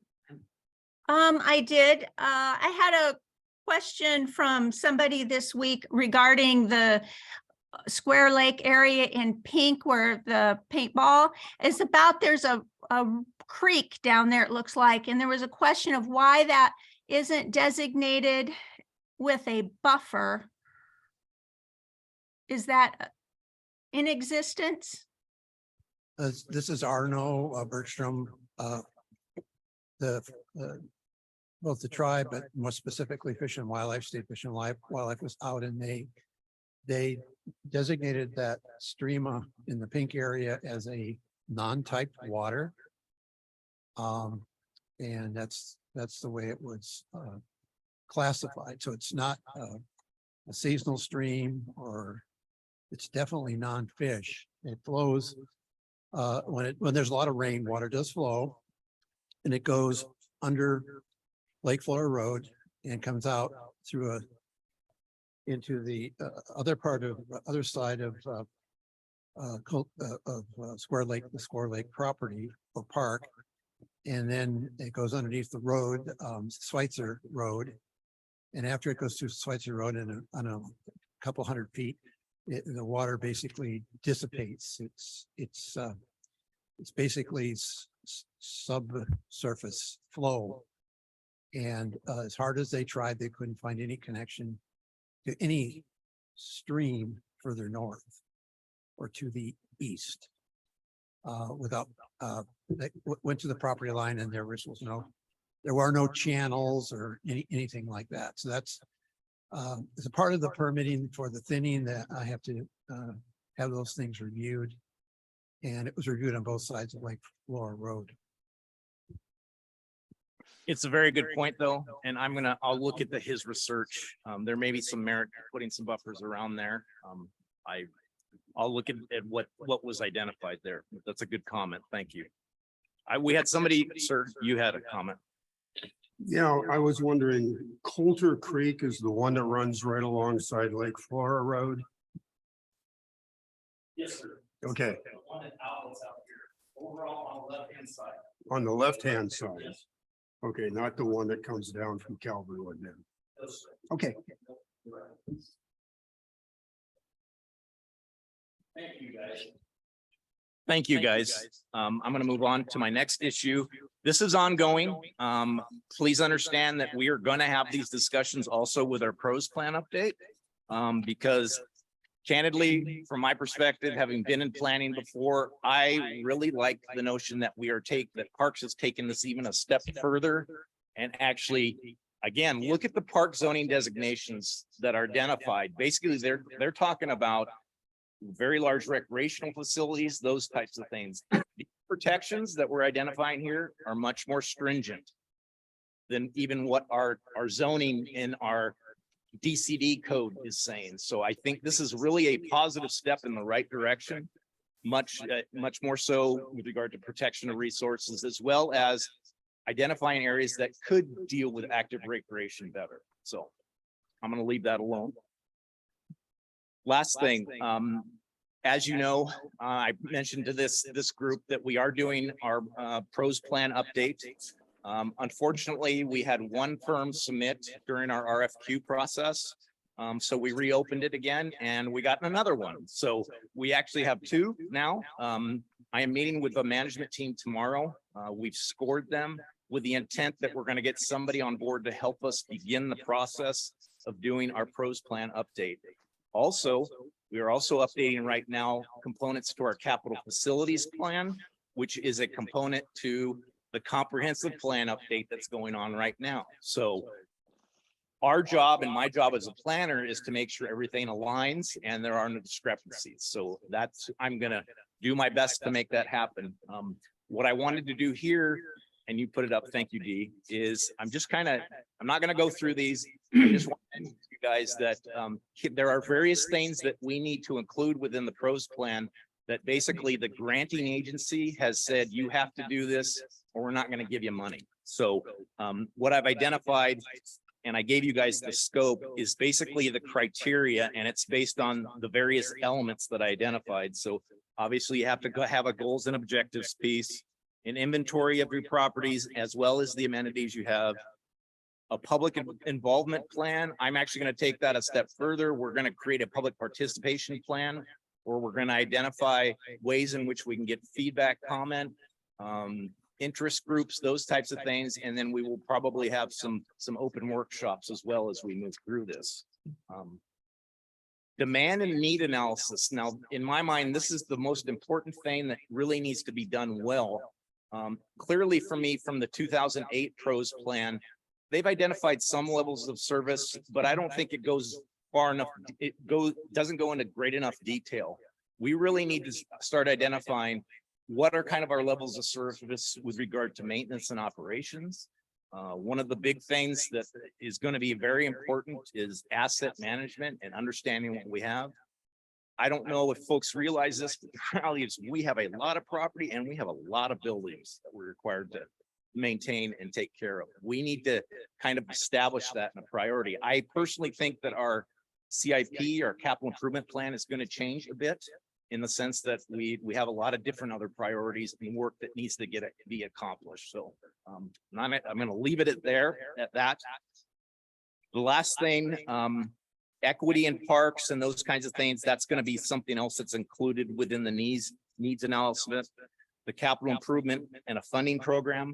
I did. I had a question from somebody this week regarding the Square Lake area in Pink where the paintball is about. There's a creek down there, it looks like, and there was a question of why that isn't designated with a buffer. Is that in existence? This is Arno Bergstrom, both the tribe, but more specifically Fish and Wildlife, State Fish and Wildlife was out, and they designated that stream in the Pink area as a non-typed water. And that's the way it was classified. So it's not a seasonal stream, or it's definitely non-fish. It flows when there's a lot of rain, water does flow, and it goes under Lake Flora Road and comes out through into the other side of Square Lake, the Square Lake property or park. And then it goes underneath the road, Schweitzer Road. And after it goes through Schweitzer Road and on a couple hundred feet, the water basically dissipates. It's basically subsurface flow. And as hard as they tried, they couldn't find any connection to any stream further north or to the east. They went to the property line, and there were no channels or anything like that. So that's as a part of the permitting for the thinning that I have to have those things reviewed. And it was reviewed on both sides of Lake Flora Road. It's a very good point, though, and I'll look at his research. There may be some merit to putting some buffers around there. I'll look at what was identified there. That's a good comment. Thank you. We had somebody, sir, you had a comment. Yeah, I was wondering, Coulter Creek is the one that runs right alongside Lake Flora Road. Yes, sir. Okay. The one that outlets out here, overall on the left-hand side. On the left-hand side. Okay, not the one that comes down from Calverwood then. Okay. Thank you, guys. Thank you, guys. I'm going to move on to my next issue. This is ongoing. Please understand that we are going to have these discussions also with our pros plan update. Because candidly, from my perspective, having been in planning before, I really like the notion that that Parks has taken this even a step further and actually, again, look at the park zoning designations that are identified. Basically, they're talking about very large recreational facilities, those types of things. The protections that we're identifying here are much more stringent than even what our zoning in our DCD code is saying. So I think this is really a positive step in the right direction, much more so with regard to protection of resources, as well as identifying areas that could deal with active recreation better. So I'm going to leave that alone. Last thing, as you know, I mentioned to this group that we are doing our pros plan update. Unfortunately, we had one firm submit during our RFQ process. So we reopened it again and we got another one. So we actually have two now. I am meeting with the management team tomorrow. We've scored them with the intent that we're going to get somebody on board to help us begin the process of doing our pros plan update. Also, we are also updating right now components to our capital facilities plan, which is a component to the comprehensive plan update that's going on right now. So our job and my job as a planner is to make sure everything aligns and there are no discrepancies. So I'm going to do my best to make that happen. What I wanted to do here, and you put it up, thank you, Dee, is I'm not going to go through these. I just want to mention to you guys that there are various things that we need to include within the pros plan that basically the granting agency has said, you have to do this or we're not going to give you money. So what I've identified, and I gave you guys the scope, is basically the criteria, and it's based on the various elements that I identified. So obviously you have to have a goals and objectives piece, an inventory of your properties, as well as the amenities you have, a public involvement plan. I'm actually going to take that a step further. We're going to create a public participation plan, where we're going to identify ways in which we can get feedback, comment, interest groups, those types of things. And then we will probably have some open workshops as well as we move through this. Demand and need analysis. Now, in my mind, this is the most important thing that really needs to be done well. Clearly for me, from the 2008 pros plan, they've identified some levels of service, but I don't think it goes far enough. Doesn't go into great enough detail. We really need to start identifying what are kind of our levels of service with regard to maintenance and operations. One of the big things that is going to be very important is asset management and understanding what we have. I don't know if folks realize this, but the reality is we have a lot of property and we have a lot of buildings that we're required to maintain and take care of. We need to kind of establish that in a priority. I personally think that our CIP, our capital improvement plan, is going to change a bit, in the sense that we have a lot of different other priorities and work that needs to be accomplished. So I'm going to leave it at that. The last thing, equity in parks and those kinds of things, that's going to be something else that's included within the needs analysis, the capital improvement and a funding program.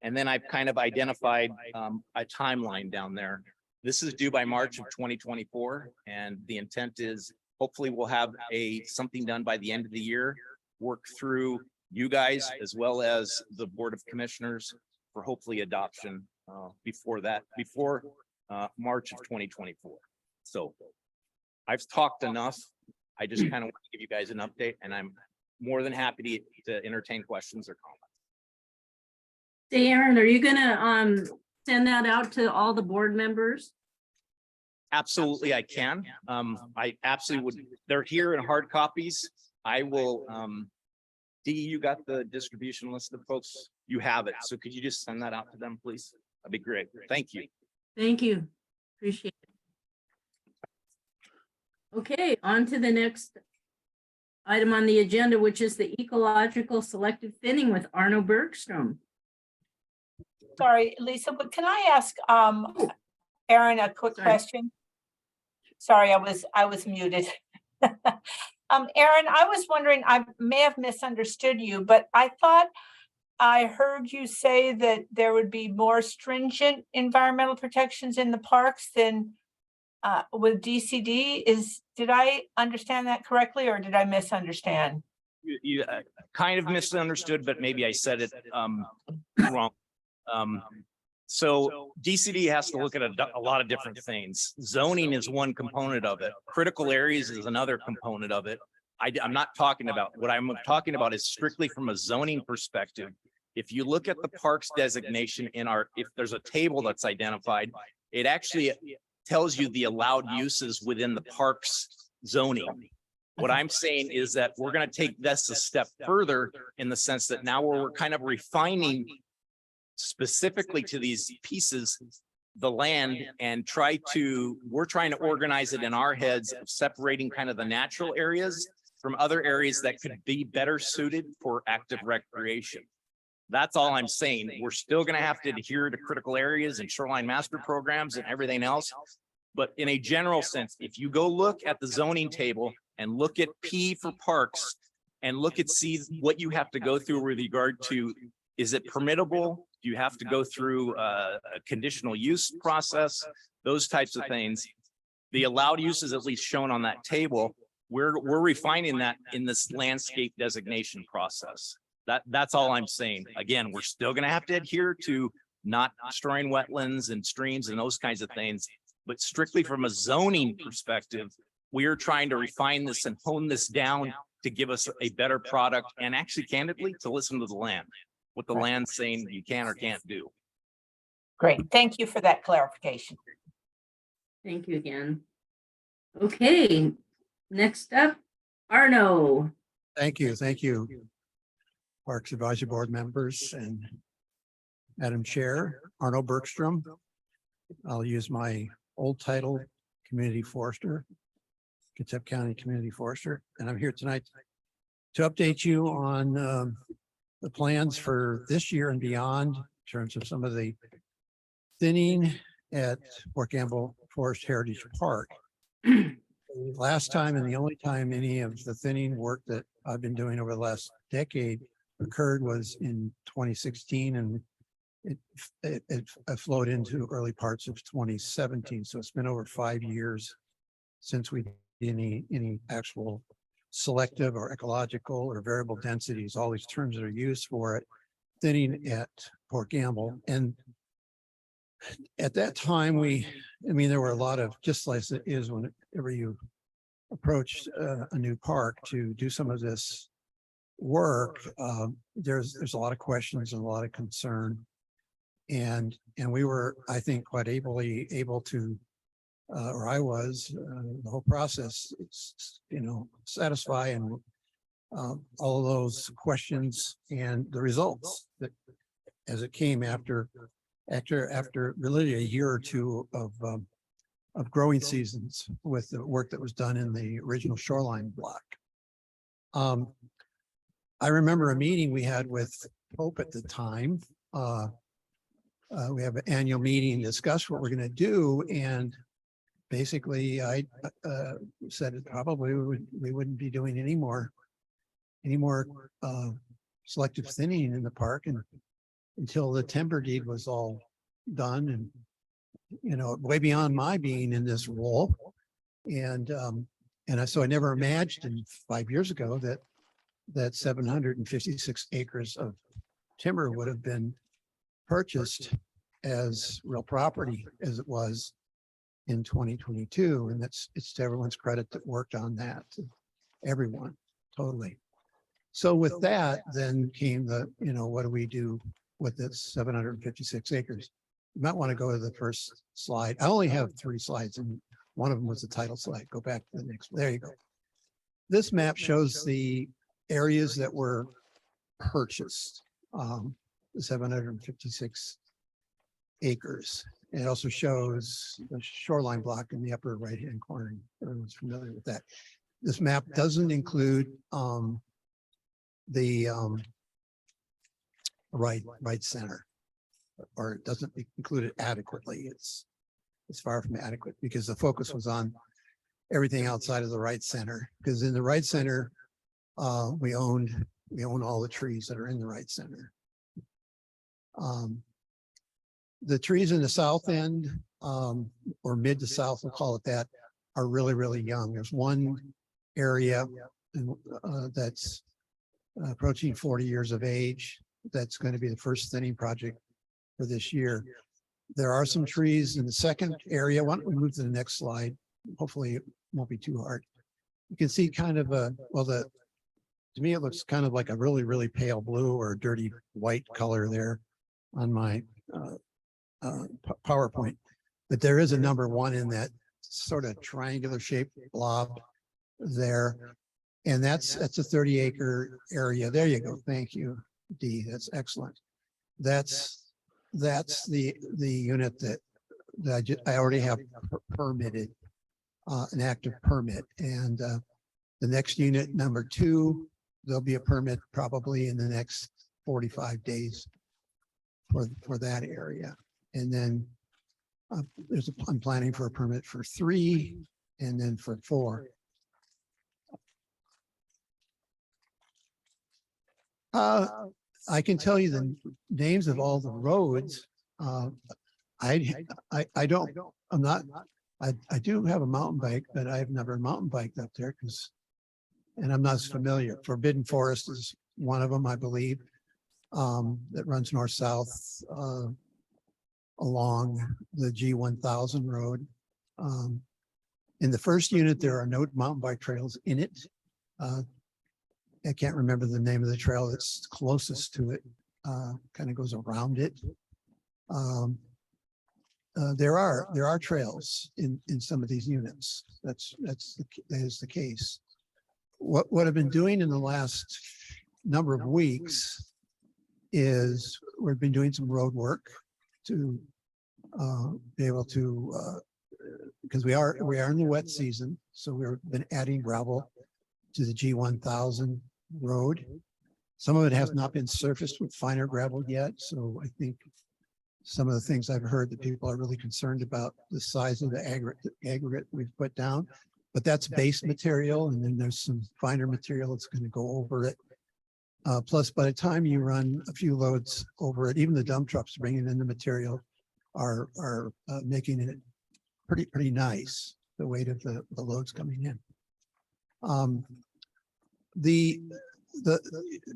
And then I've kind of identified a timeline down there. This is due by March of 2024. And the intent is hopefully we'll have something done by the end of the year, work through you guys as well as the Board of Commissioners for hopefully adoption before March of 2024. So I've talked enough. I just kind of want to give you guys an update, and I'm more than happy to entertain questions or comments. Hey, Aaron, are you gonna send that out to all the board members? Absolutely, I can. I absolutely would. They're here in hard copies. I will. Dee, you got the distribution list of folks? You have it. So could you just send that out to them, please? That'd be great. Thank you. Thank you. Appreciate it. Okay, on to the next item on the agenda, which is the ecological selective thinning with Arno Bergstrom. Sorry, Lisa, but can I ask Aaron a quick Sorry. question? Sorry, I was muted. Aaron, I was wondering, I may have misunderstood you, but I thought I heard you say that there would be more stringent environmental protections in the parks than with DCD. Did I understand that correctly, or did I misunderstand? You kind of misunderstood, but maybe I said it wrong. So DCD has to look at a lot of different things. Zoning is one component of it. Critical areas is another component of it. I'm not talking about, what I'm talking about is strictly from a zoning perspective. If you look at the parks designation if there's a table that's identified, it actually tells you the allowed uses within the parks zoning. What I'm saying is that we're going to take this a step further in the sense that now we're kind of refining specifically to these pieces, the land, and we're trying to organize it in our heads of separating kind of the natural areas from other areas that could be better suited for active recreation. That's all I'm saying. We're still going to have to adhere to critical areas and shoreline master programs and everything else. But in a general sense, if you go look at the zoning table and look at P for parks and look at C, what you have to go through with regard to, is it permittable? Do you have to go through a conditional use process? Those types of things. The allowed uses, at least shown on that table, we're refining that in this landscape designation process. That's all I'm saying. Again, we're still going to have to adhere to not destroying wetlands and streams and those kinds of things. But strictly from a zoning perspective, we are trying to refine this and hone this down to give us a better product, and actually candidly to listen to the land, what the land's saying you can or can't do. Great. Thank you for that clarification. Thank you again. Okay, next up, Arno. Thank you. Thank you. Parks Advisory Board members and Madam Chair, Arno Bergstrom. I'll use my old title, Community Forester, Kitsap County Community Forester. And I'm here tonight to update you on the plans for this year and beyond in terms of some of the thinning at Port Gamble Forest Heritage Park. Last time and the only time any of the thinning work that I've been doing over the last decade occurred was in 2016, and it flowed into early parts of 2017. So it's been over 5 years since we did any actual selective or ecological or variable densities, all these terms that are used for it, thinning at Port Gamble. And at that time, there were a lot of, just like it is whenever you approach a new park to do some of this work, there's a lot of questions and a lot of concern. And we were, I think, quite able to, or I was, the whole process, satisfy and all of those questions and the results that as it came after really a year or two of growing seasons with the work that was done in the original shoreline block. I remember a meeting we had with Pope at the time. We have an annual meeting, discuss what we're going to do, and basically I said that probably we wouldn't be doing any more selective thinning in the park and until the timber deed was all done, and way beyond my being in this role. And so I never imagined 5 years ago that 756 acres of timber would have been purchased as real property as it was in 2022. And it's to everyone's credit that worked on that. Everyone, totally. So with that, then came the, what do we do with this 756 acres? You might want to go to the first slide. I only have 3 slides, and one of them was the title slide. Go back to the next. There you go. This map shows the areas that were purchased, 756 acres. It also shows the shoreline block in the upper right-hand corner. Everyone's familiar with that. This map doesn't include the right center, or it doesn't include it adequately. It's far from adequate because the focus was on everything outside of the right center, because in the right center, we own all the trees that are in the right center. The trees in the south end, or mid to south, we'll call it that, are really, really young. There's one area that's approaching 40 years of age. That's going to be the first thinning project for this year. There are some trees in the second area. Why don't we move to the next slide? Hopefully it won't be too hard. You can see kind of to me, it looks kind of like a really, really pale blue or dirty white color there on my PowerPoint. But there is a number one in that sort of triangular shaped blob there. And that's a 30-acre area. There you go. Thank you, Dee. That's excellent. That's the unit that I already have permitted, an active permit. And the next unit, number 2, there'll be a permit probably in the next 45 days for that area. And then I'm planning for a permit for 3 and then for 4. I can tell you the names of all the roads. I do have a mountain bike, but I've never mountain biked up there and I'm not as familiar. Forbidden Forest is one of them, I believe, that runs north-south along the G1000 road. In the first unit, there are no mountain bike trails in it. I can't remember the name of the trail that's closest to it, kind of goes around it. There are trails in some of these units. That is the case. What I've been doing in the last number of weeks is we've been doing some road work to be able to, because we are in the wet season, so we've been adding gravel to the G1000 road. Some of it has not been surfaced with finer gravel yet, so I think some of the things I've heard that people are really concerned about the size of the aggregate we've put down, but that's base material, and then there's some finer material that's going to go over it. Plus, by the time you run a few loads over it, even the dump trucks bringing in the material are making it pretty nice, the weight of the loads coming in.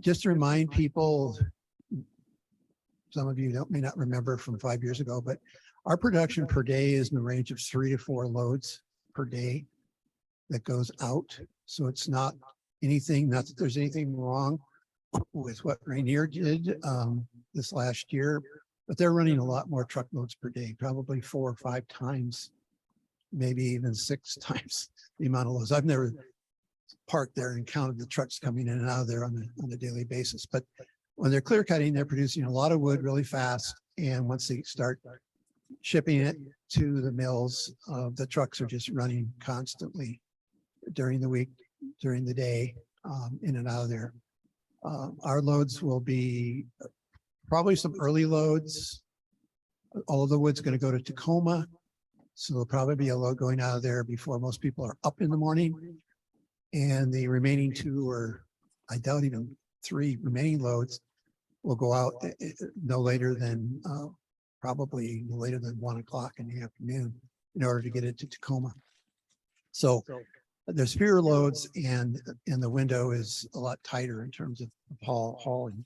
Just to remind people, some of you may not remember from 5 years ago, but our production per day is in the range of 3 to 4 loads per day that goes out. So it's not that there's anything wrong with what Rainier did this last year, but they're running a lot more truckloads per day, probably 4 or 5 times, maybe even 6 times the amount of loads. I've never parked there and counted the trucks coming in and out of there on a daily basis, but when they're clear cutting, they're producing a lot of wood really fast. And once they start shipping it to the mills, the trucks are just running constantly during the week, during the day, in and out of there. Our loads will be probably some early loads. All of the wood's going to go to Tacoma. So there'll probably be a load going out of there before most people are up in the morning. And the remaining 2, or I doubt even 3 remaining loads, will go out no later than probably no later than 1 o'clock in the afternoon in order to get it to Tacoma. So there's fewer loads, and the window is a lot tighter in terms of hauling.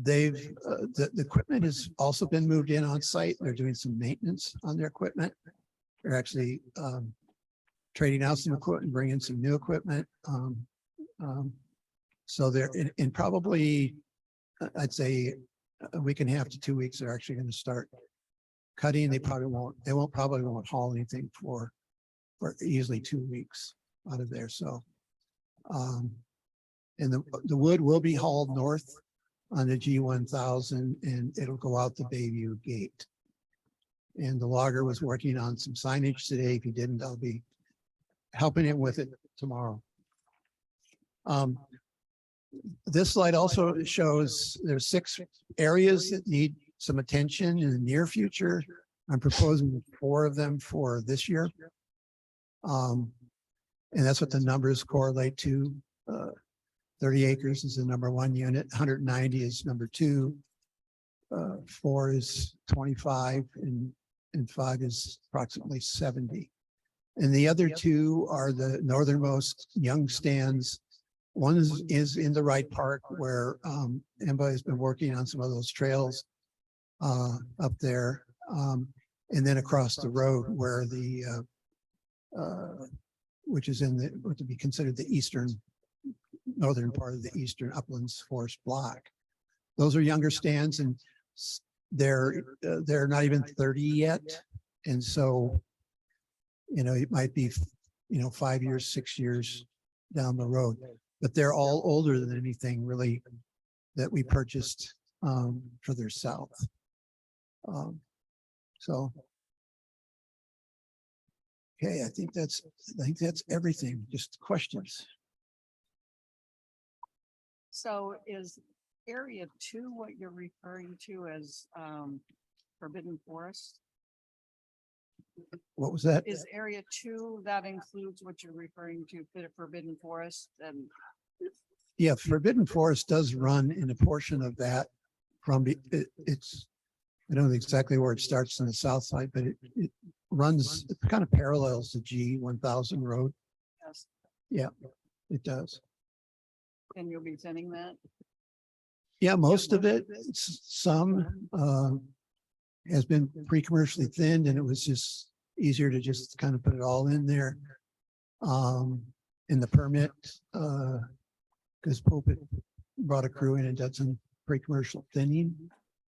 The equipment has also been moved in on site. They're doing some maintenance on their equipment. They're actually trading out some equipment, bringing some new equipment. So they're in probably, I'd say, a week and a half to 2 weeks, they're actually going to start cutting. They probably won't haul anything for easily 2 weeks out of there. So, and the wood will be hauled north on the G1000, and it'll go out the Bayview Gate. And the logger was working on some signage today. If he didn't, I'll be helping him with it tomorrow. This slide also shows there's 6 areas that need some attention in the near future. I'm proposing 4 of them for this year. And that's what the numbers correlate to. 30 acres is the number 1 unit, 190 is number 2. 4 is 25 and 5 is approximately 70. And the other 2 are the northernmost young stands. One is in the Wright Park where EMBA has been working on some of those trails up there. And then across the road where the which is in the what to be considered the northern part of the eastern uplands forest block. Those are younger stands and they're not even 30 yet. And so, it might be, 5 years, 6 years down the road, but they're all older than anything really that we purchased further south. So. Okay, I think that's everything. Just questions. So is area 2 what you're referring to as forbidden forest? What was that? Is area 2, that includes what you're referring to, forbidden forest? And Yeah, forbidden forest does run in a portion of that from it's, I don't know exactly where it starts on the south side, but it runs, it kind of parallels the G1000 road. yes, Yeah, it does. and you'll be thinning that? Yeah, most of it, some has been pre-commercially thinned and it was just easier to just kind of put it all in there. In the permit, because Pope had brought a crew in and did some pre-commercial thinning,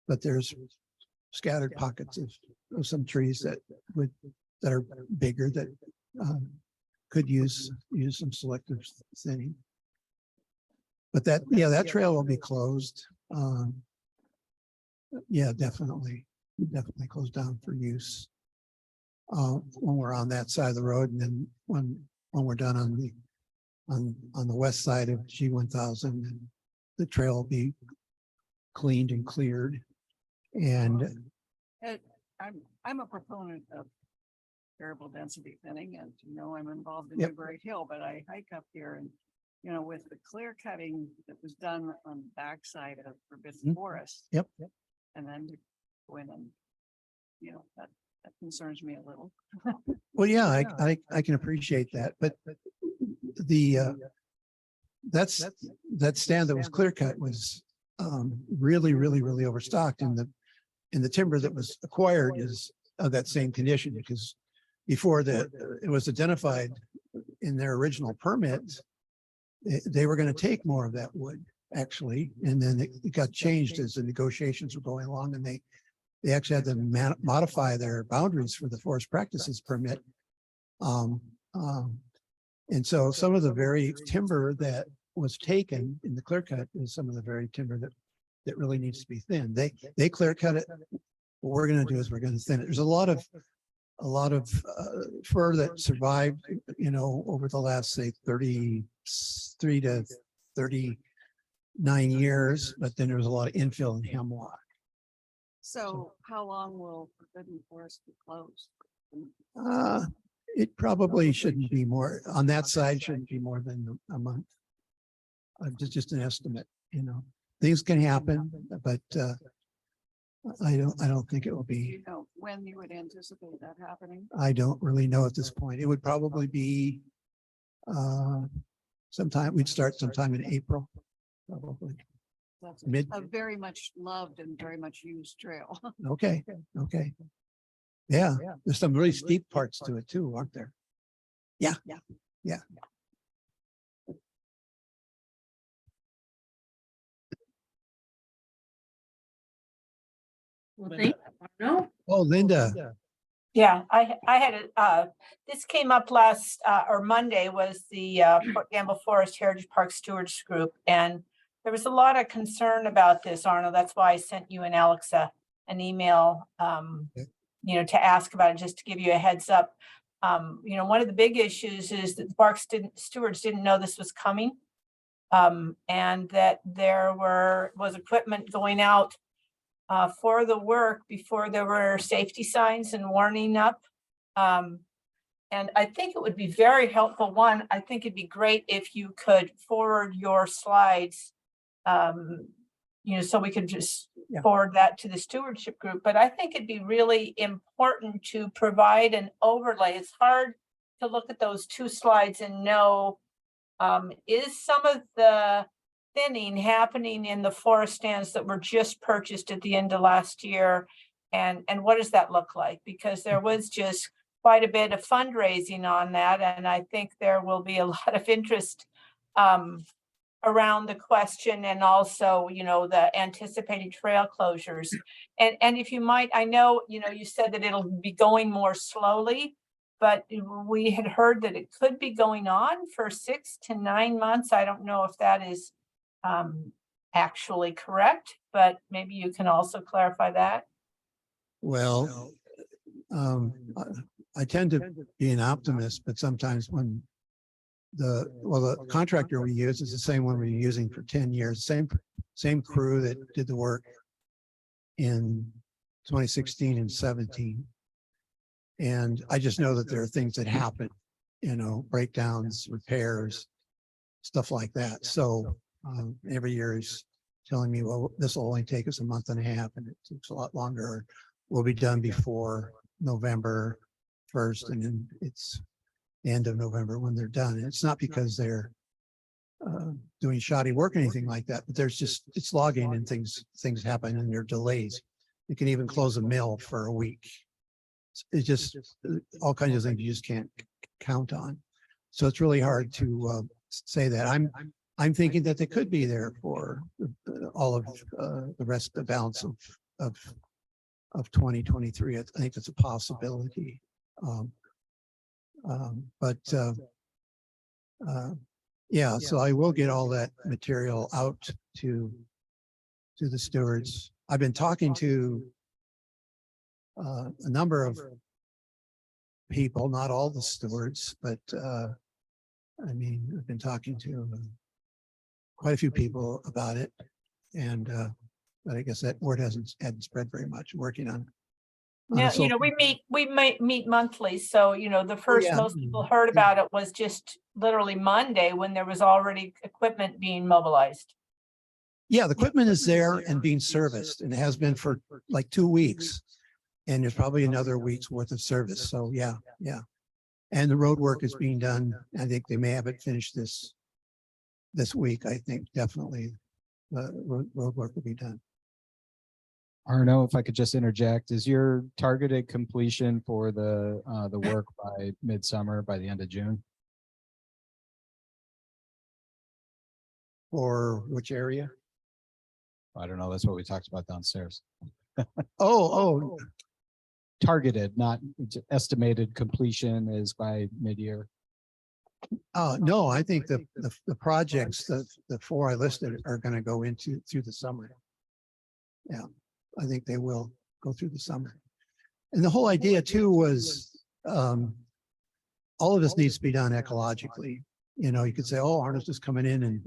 but there's scattered pockets of some trees that are bigger that could use some selective thinning. But that trail will be closed. Yeah, definitely closed down for use when we're on that side of the road, and then when we're done on the west side of G1000, and the trail will be cleaned and cleared. And I'm a proponent of variable density thinning, and I'm involved in Yep. Newberry Hill, but I hike up here and with the clear cutting that was done on the backside of forbidden forest. Yep. And then to go in and that concerns me a little. well, yeah, I can appreciate that, but the that stand that was clear cut was really overstocked, and the timber that was acquired is of that same condition, because before it was identified in their original permit, they were going to take more of that wood actually, and then it got changed as the negotiations were going along, and they actually had to modify their boundaries for the forest practices permit. And so some of the very timber that was taken in the clear cut is some of the very timber that really needs to be thinned. They clear cut it. What we're going to do is we're going to thin it. There's a lot of fir that survived, over the last, say, 33 to 39 years, but then there was a lot of infill and hemlock. So how long will forbidden forest be closed? It probably shouldn't be more on that side, shouldn't be more than a month. Just an estimate, things can happen, but I don't think it will be. When you would anticipate that happening? I don't really know at this point. It would probably be we'd start sometime in April, probably. That's Mid- a very much loved and very much used trail. Okay. Yeah, there's some really steep parts to it too, aren't there? Yeah. Well, thank you. Oh, Linda. Yeah, I had, this came up last, or Monday was the Port Gamble Forest Heritage Park Stewards Group. And there was a lot of concern about this, Arnold. That's why I sent you and Alex an email, to ask about it, just to give you a heads up. One of the big issues is that the park stewards didn't know this was coming. And that there was equipment going out for the work before there were safety signs and warning up. And I think it would be very helpful. One, I think it'd be great if you could forward your slides. So we could just forward that to the stewardship group. But I think it'd be really important to provide an overlay. It's hard to look at those two slides and know, is some of the thinning happening in the forest stands that were just purchased at the end of last year? And what does that look like? Because there was just quite a bit of fundraising on that. And I think there will be a lot of interest around the question, and also, the anticipated trail closures. And if you might, I know, you said that it'll be going more slowly, but we had heard that it could be going on for 6 to 9 months. I don't know if that is actually correct, but maybe you can also clarify that. Well, I tend to be an optimist, but sometimes when the contractor we use is the same one we're using for 10 years, same crew that did the work in 2016 and 17. And I just know that there are things that happen, breakdowns, repairs, stuff like that. So every year he's telling me, well, this will only take us a month and a half, and it takes a lot longer. We'll be done before November 1st, and then it's the end of November when they're done. And it's not because they're doing shoddy work or anything like that, but it's logging, and things happen, and there are delays. You can even close a mill for a week. It's just all kinds of things you just can't count on. So it's really hard to say that. I'm thinking that they could be there for all of the rest of the balance of 2023. I think it's a possibility. Yeah, so I will get all that material out to the stewards. I've been talking to a number of people, not all the stewards, but I've been talking to quite a few people about it, and but I guess that word hadn't spread very much. Working on No, so we might meet monthly. So, the first most people heard about it was just literally Monday, when there was already equipment being mobilized. yeah, the equipment is there and being serviced, and it has been for like 2 weeks, and there's probably another week's worth of service. So yeah. And the road work is being done. I think they may have it finished this week. I think definitely road work will be done. Arno, if I could just interject, is your targeted completion for the work by midsummer, by the end of June? Or which area? I don't know. That's what we talked about downstairs. Oh, Targeted, not estimated completion is by mid-year. no, I think the projects, the 4 I listed are going to go through the summer. Yeah, I think they will go through the summer. And the whole idea too was all of this needs to be done ecologically. You could say, oh, Arnold's just coming in and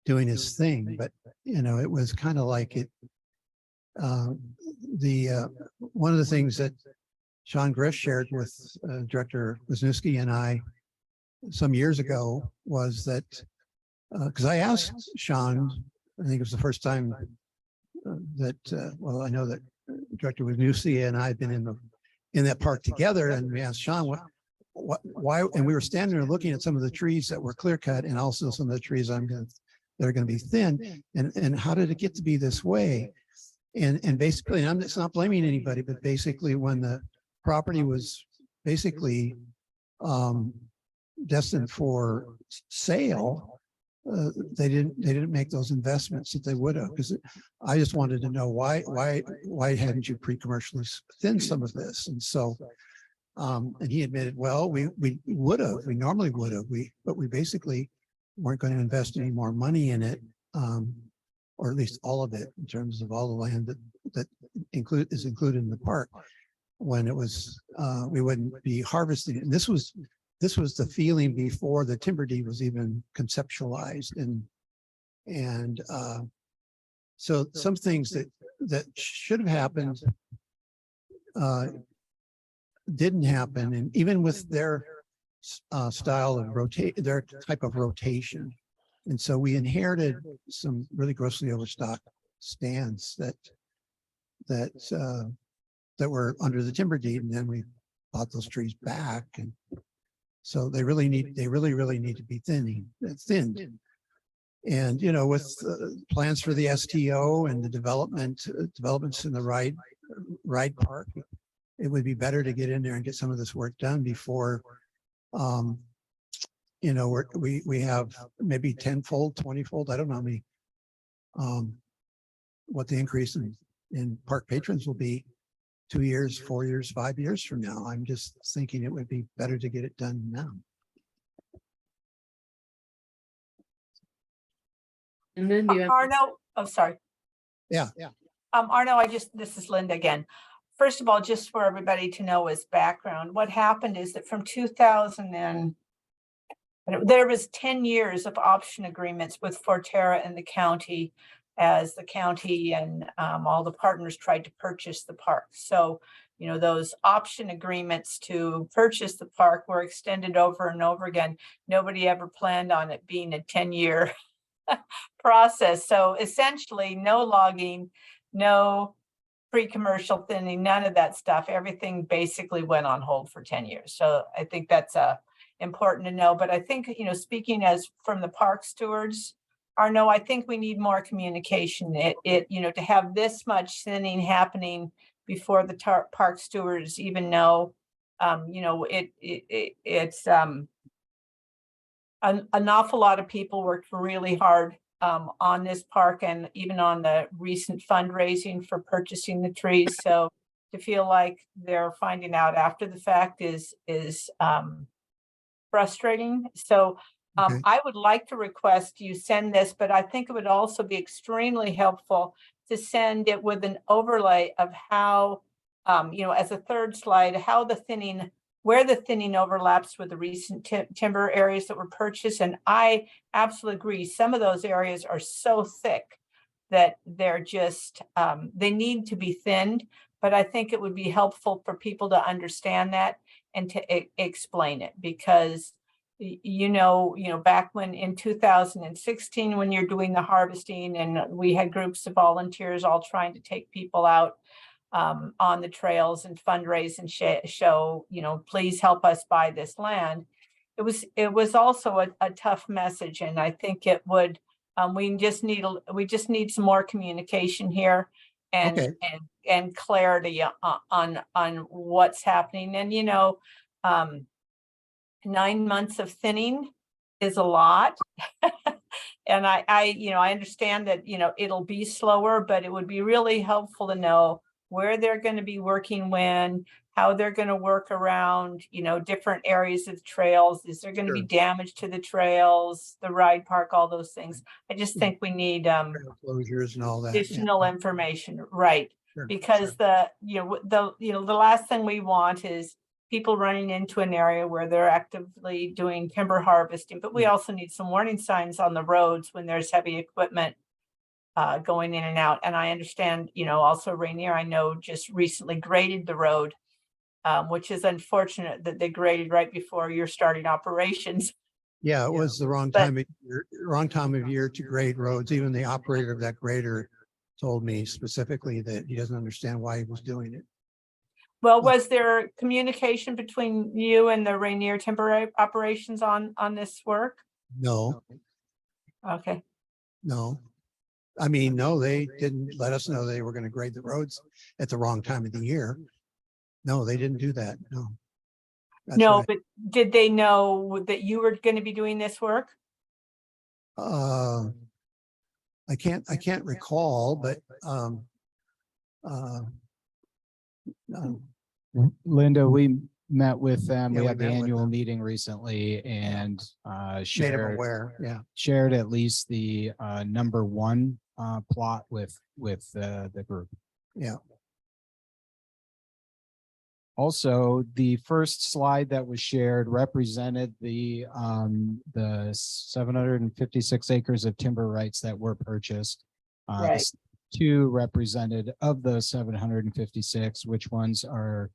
doing his thing, but it was kind of like it. One of the things that Sean Griff shared with Director Wisniewski and I some years ago was that because I asked Sean, I think it was the first time that I know that Director Wisniewski and I had been in that park together, and we asked Sean why, and we were standing there looking at some of the trees that were clear cut, and also some of the trees that are going to be thin, and how did it get to be this way? And basically, and it's not blaming anybody, but basically when the property was basically destined for sale, they didn't make those investments that they would have. Because I just wanted to know why hadn't you pre-commercially thinned some of this? And so, and he admitted, well, we would have, we normally would have, but we basically weren't going to invest any more money in it. Or at least all of it, in terms of all the land that is included in the park, when it was we wouldn't be harvesting it. And this was the feeling before the timber deed was even conceptualized, and so some things that that should have happened didn't happen, and even with their style of their type of rotation. And so we inherited some really grossly overstocked stands that were under the timber deed, and then we bought those trees back, and so they really need to be thinned. And, you know, with plans for the STO and the developments in the ride park, it would be better to get in there and get some of this work done before, you know, we have maybe 10-fold, 20-fold, I don't know how many, what the increase in park patrons will be 2 years, 4 years, 5 years from now. I'm just thinking it would be better to get it done now. And then you have. Arno, oh, sorry. Yeah. Arno, this is Linda again. First of all, just for everybody to know as background, what happened is that from 2000 and there was 10 years of option agreements with Forterra and the county, as the county and all the partners tried to purchase the park. So, you know, those option agreements to purchase the park were extended over and over again. Nobody ever planned on it being a 10-year process. So essentially no logging, no pre-commercial thinning, none of that stuff. Everything basically went on hold for 10 years. So I think that's important to know. But I think, you know, speaking as from the park stewards, Arno, I think we need more communication. You know, to have this much thinning happening before the park stewards even know, you know, it's an awful lot of people worked really hard on this park and even on the recent fundraising for purchasing the trees. So to feel like they're finding out after the fact is frustrating. So I would like to request you send this, but I think it would also be extremely helpful to send it with an overlay of how, you know, as a third slide, how the thinning, where the thinning overlaps with the recent timber areas that were purchased. And I absolutely agree. Some of those areas are so thick that they're just, they need to be thinned. But I think it would be helpful for people to understand that and to explain it, because you know, back when in 2016, when you're doing the harvesting and we had groups of volunteers all trying to take people out on the trails and fundraise and show, you know, please help us buy this land. It was also a tough message. And I think it would, we just need some more communication here and clarity on what's happening. And, you know, 9 months of thinning is a lot. And I, you know, I understand that, you know, it'll be slower, but it would be really helpful to know where they're going to be working when, how they're going to work around, you know, different areas of trails. Is there going to be damage to the trails, the ride park, all those things? I just think we need closures and all that. Additional information, right? Because the last thing we want is people running into an area where they're actively doing timber harvesting, but we also need some warning signs on the roads when there's heavy equipment going in and out. And I understand, you know, also Rainier, I know just recently graded the road, which is unfortunate that they graded right before you're starting operations. Yeah, it was the wrong time of year to grade roads. Even the operator of that grader told me specifically that he doesn't understand why he was doing it. Well, was there communication between you and the Rainier Timber operations on this work? No. Okay. No. I mean, no, they didn't let us know they were going to grade the roads at the wrong time of the year. No, they didn't do that. No. No, but did they know that you were going to be doing this work? I can't recall, but Linda, we met with them. Yeah, We we had the met with annual them. meeting recently and made them shared aware. Yeah. shared at least the number one plot with the group. Yeah. Also, the first slide that was shared represented the 756 acres of timber rights that were purchased. Right. two represented of those 756, which ones are,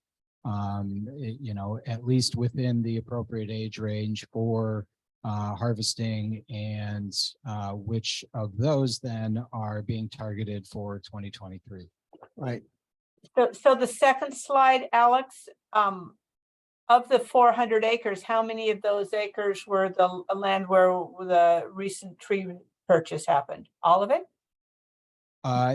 you know, at least within the appropriate age range for harvesting, and which of those then are being targeted for 2023. Right. So the second slide, Alex, of the 400 acres, how many of those acres were the land where the recent tree purchase happened? All of it?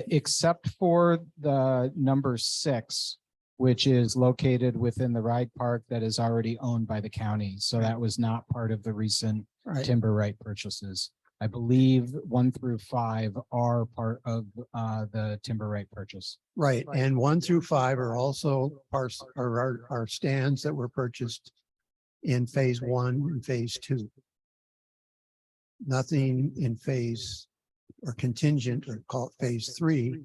Except for the number 6, which is located within the Ride Park that is already owned by the county. So that was not part of the recent timber right purchases. I believe 1 through 5 are part of the timber right purchase. Right, and 1 through 5 are also parts are stands that were purchased in phase 1 and phase 2. Nothing in phase or contingent, or call it phase 3,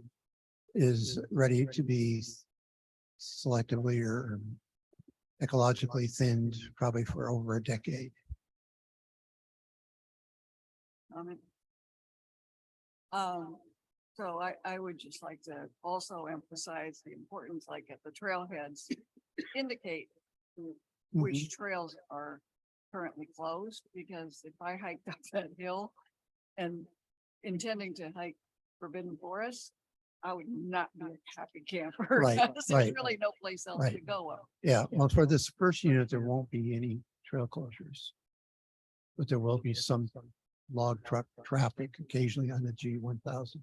is ready to be selectively or ecologically thinned, probably for over a decade. So I would just like to also emphasize the importance, like at the trailheads, indicate which trails are currently closed, because if I hiked up that hill and intending to hike Forbidden Forest, I would not be a happy camper. Right, There's right, really no place else to go up. Yeah, well, for this first unit, there won't be any trail closures, but there will be some log truck traffic occasionally on the G1000.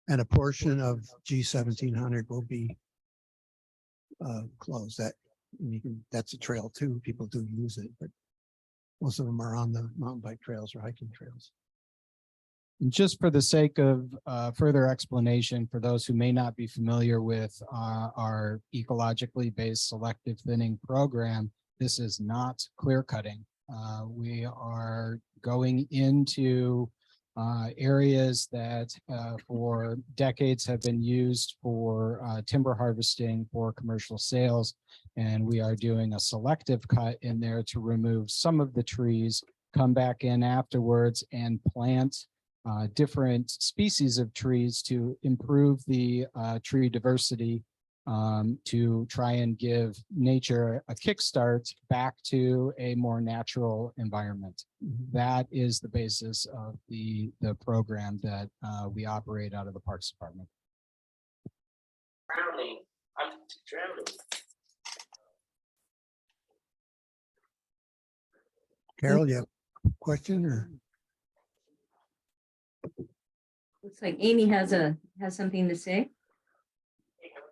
And a portion of G1700 will be closed. That you can, that's a trail too. People do use it, but most of them are on the mountain bike trails or hiking trails. And just for the sake of further explanation for those who may not be familiar with our ecologically based selective thinning program, this is not clear cutting. We are going into areas that for decades have been used for timber harvesting for commercial sales. And we are doing a selective cut in there to remove some of the trees, come back in afterwards and plant different species of trees to improve the tree diversity, to try and give nature a kickstart back to a more natural environment. That is the basis of the program that we operate out of the Parks Department. Drowning. I'm drowning. Carol, you have a question or? Looks like Amy has something to say.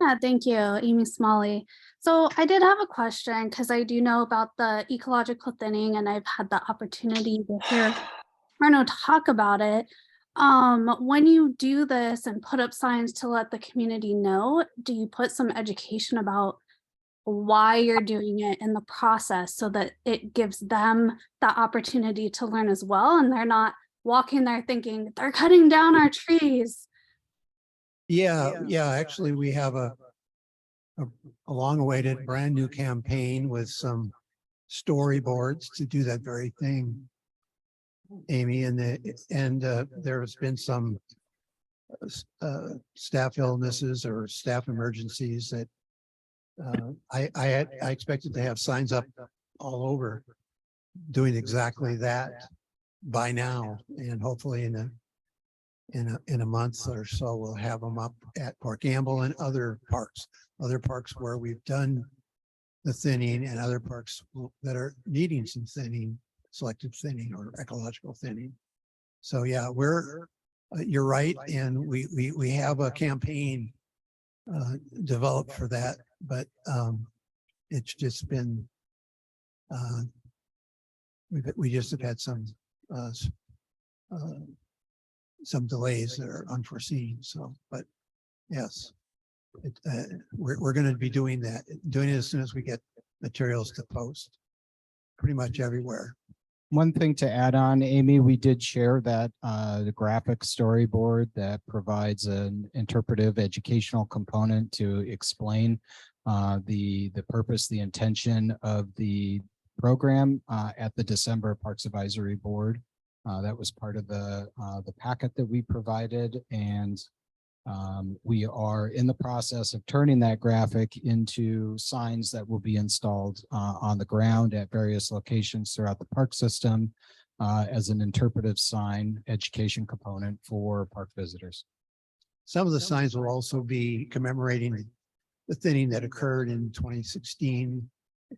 Yeah, thank you, Amy Smalley. So I did have a question because I do know about the ecological thinning, and I've had the opportunity to hear Arno talk about it. When you do this and put up signs to let the community know, do you put some education about why you're doing it in the process so that it gives them the opportunity to learn as well, and they're not walking there thinking they're cutting down our trees? Yeah. Actually, we have a long-awaited brand new campaign with some storyboards to do that very thing, Amy. And there has been some staff illnesses or staff emergencies that I expected to have signs up all over doing exactly that by now, and hopefully in a month or so we'll have them up at Port Gamble and other parks where we've done the thinning, and other parks that are needing some thinning, selective thinning or ecological thinning. So yeah, you're right, and we have a campaign developed for that, but it's just been we just have had some delays that are unforeseen. So, but yes, we're going to be doing it as soon as we get materials to post pretty much everywhere. One thing to add on, Amy, we did share that the graphic storyboard that provides an interpretive educational component to explain the purpose, the intention of the program at the December Parks Advisory Board That was part of the packet that we provided, and we are in the process of turning that graphic into signs that will be installed on the ground at various locations throughout the park system as an interpretive sign education component for park visitors. Some of the signs will also be commemorating the thinning that occurred in 2016,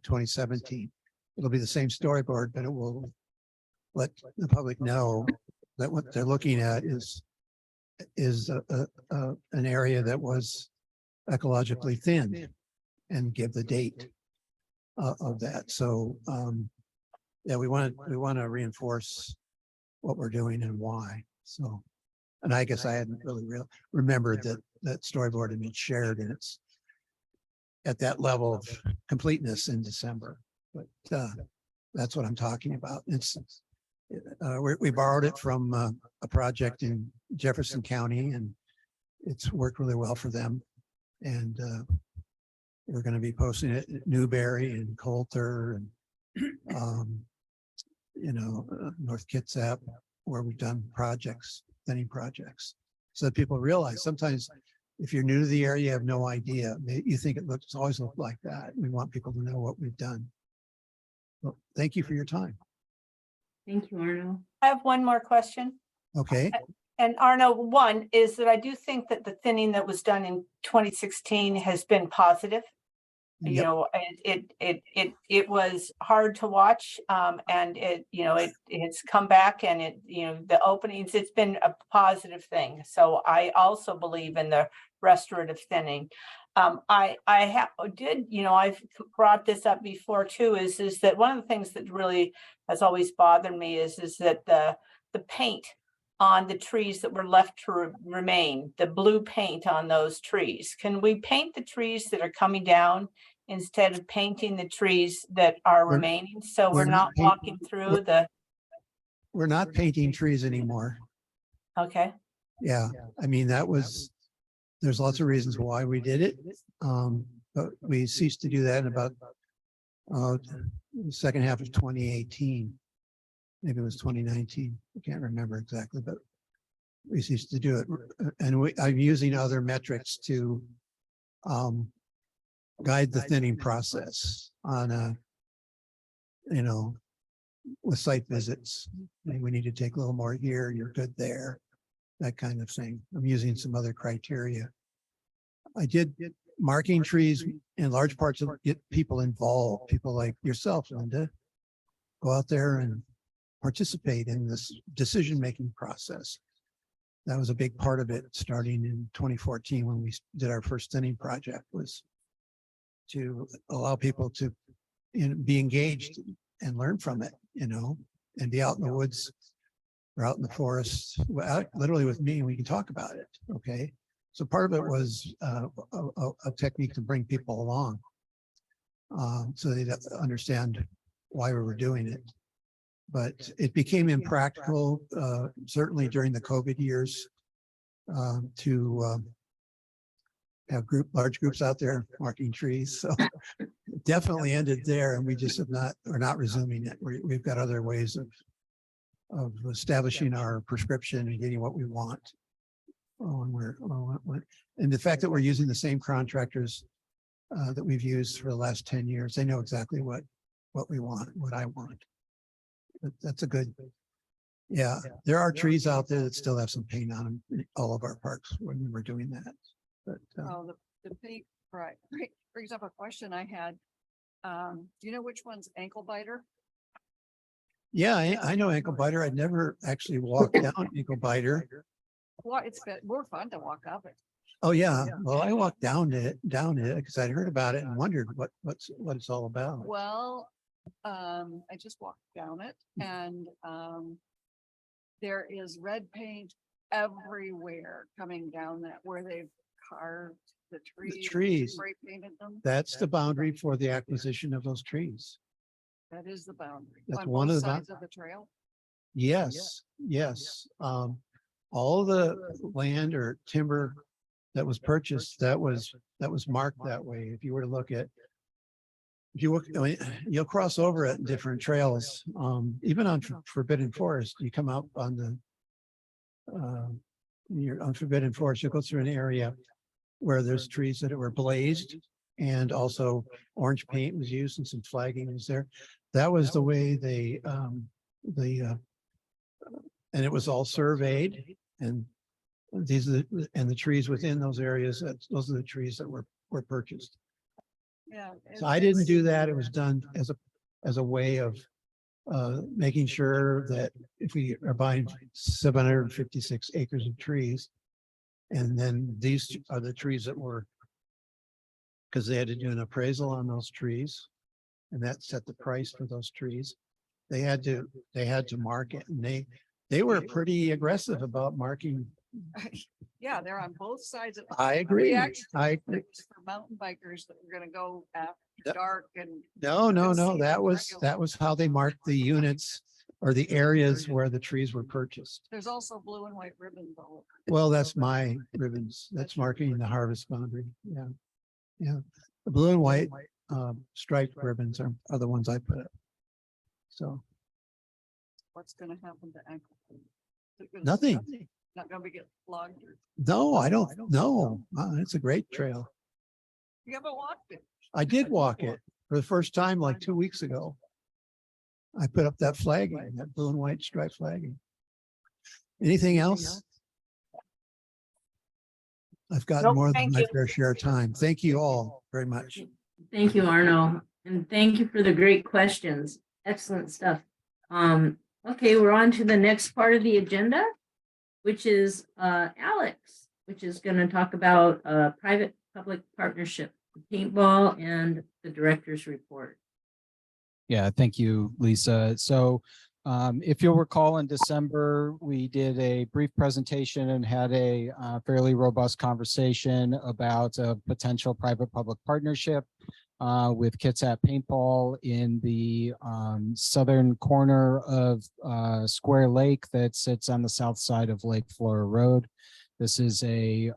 2017. It'll be the same storyboard, but it will let the public know that what they're looking at is an area that was ecologically thinned, and give the date of that. So yeah, we want to reinforce what we're doing and why. So, and I guess I hadn't really remembered that storyboard had been shared, and it's at that level of completeness in December. But that's what I'm talking about. It's we borrowed it from a project in Jefferson County, and it's worked really well for them. And we're going to be posting it at Newberry and Coulter and North Kitsap, where we've done projects, thinning projects, so that people realize sometimes if you're new to the area, you have no idea. You think it's always looked like that. We want people to know what we've done. Well, thank you for your time. Thank you, Arno. I have one more question. Okay. And Arno, one is that I do think that the thinning that was done in 2016 has been positive. You Yep. know, it was hard to watch, and it's come back, and the openings, it's been a positive thing. So I also believe in the restorative thinning. I've brought this up before too, is that one of the things that really has always bothered me is that the paint on the trees that were left to remain, the blue paint on those trees. Can we paint the trees that are coming down instead of painting the trees that are remaining? So we're not walking through the. We're not painting trees anymore. Okay. Yeah, I mean, there's lots of reasons why we did it. But we ceased to do that in about the second half of 2018. Maybe it was 2019. I can't remember exactly, but we ceased to do it. And I'm using other metrics to guide the thinning process on with site visits. Maybe we need to take a little more here, you're good there, that kind of thing. I'm using some other criteria. I did marking trees in large parts of get people involved, people like yourself, Linda, go out there and participate in this decision-making process. That was a big part of it starting in 2014 when we did our first thinning project, was to allow people to be engaged and learn from it, and be out in the woods or out in the forest, literally with me, and we can talk about it. Okay. So part of it was a technique to bring people along so they'd understand why we were doing it. But it became impractical, certainly during the COVID years, to have large groups out there marking trees. So it definitely ended there, and we just we're not resuming it. We've got other ways of establishing our prescription and getting what we want. And the fact that we're using the same contractors that we've used for the last 10 years, they know exactly what we want, what I want. But that's a good, yeah, there are trees out there that still have some paint on them in all of our parks when we were doing that. But the paint, right, brings up a question I had. Do you know which one's ankle biter? yeah, I know ankle biter. I'd never actually walked down ankle biter. Well, it's been more fun to walk up it. Oh yeah, well, I walked down it because I'd heard about it and wondered what it's all about. Well, I just walked down it, and there is red paint everywhere coming down that where they've carved the trees. Spray painted them. That's the boundary for the acquisition of those trees. That is the boundary. That's on one both of the sides of the trail. Yes, yes. All the land or timber that was purchased, that was marked that way. If you were to look at if you look, I mean, you'll cross over at different trails, even on Forbidden Forest, you come out on the you're on Forbidden Forest, you go through an area where there's trees that were blazed and also orange paint was used and some flagging was there. That was the way they, and it was all surveyed, and these are the trees within those areas, those are the trees that were purchased. Yeah. So I didn't do that. It was done as a way of making sure that if we are buying 756 acres of trees, and then these are the trees that were, because they had to do an appraisal on those trees, and that set the price for those trees. They had to mark it, and they were pretty aggressive about marking. Yeah, they're on both sides of. I agree. We actually I looked agree. For mountain bikers that were gonna go after Yep. dark and. No, couldn't see that them was regularly. how they marked the units or the areas where the trees were purchased. There's also blue and white ribbons all over. Well, that's my ribbons. That's marking the harvest boundary. Yeah. Yeah. The blue and white striped ribbons are the ones I put up. So What's gonna happen to ankle? Is it gonna- nothing. Not gonna be get logged or, No, I don't know. It's a great trail. you haven't walked it. I did walk it for the first time like 2 weeks ago. I put up that flagging, that blue and white striped flagging. Anything else? I've gotten Nope, more than thank my you. fair share of time. Thank you all very much. Thank you, Arno, and thank you for the great questions. Excellent stuff. Okay, we're on to the next part of the agenda, which is Alex, which is going to talk about private-public partnership, paintball, and the director's report. Yeah, thank you, Lisa. So if you'll recall, in December, we did a brief presentation and had a fairly robust conversation about a potential private-public partnership with Kitsap Paintball in the southern corner of Square Lake that sits on the south side of Lake Flora Road. This is a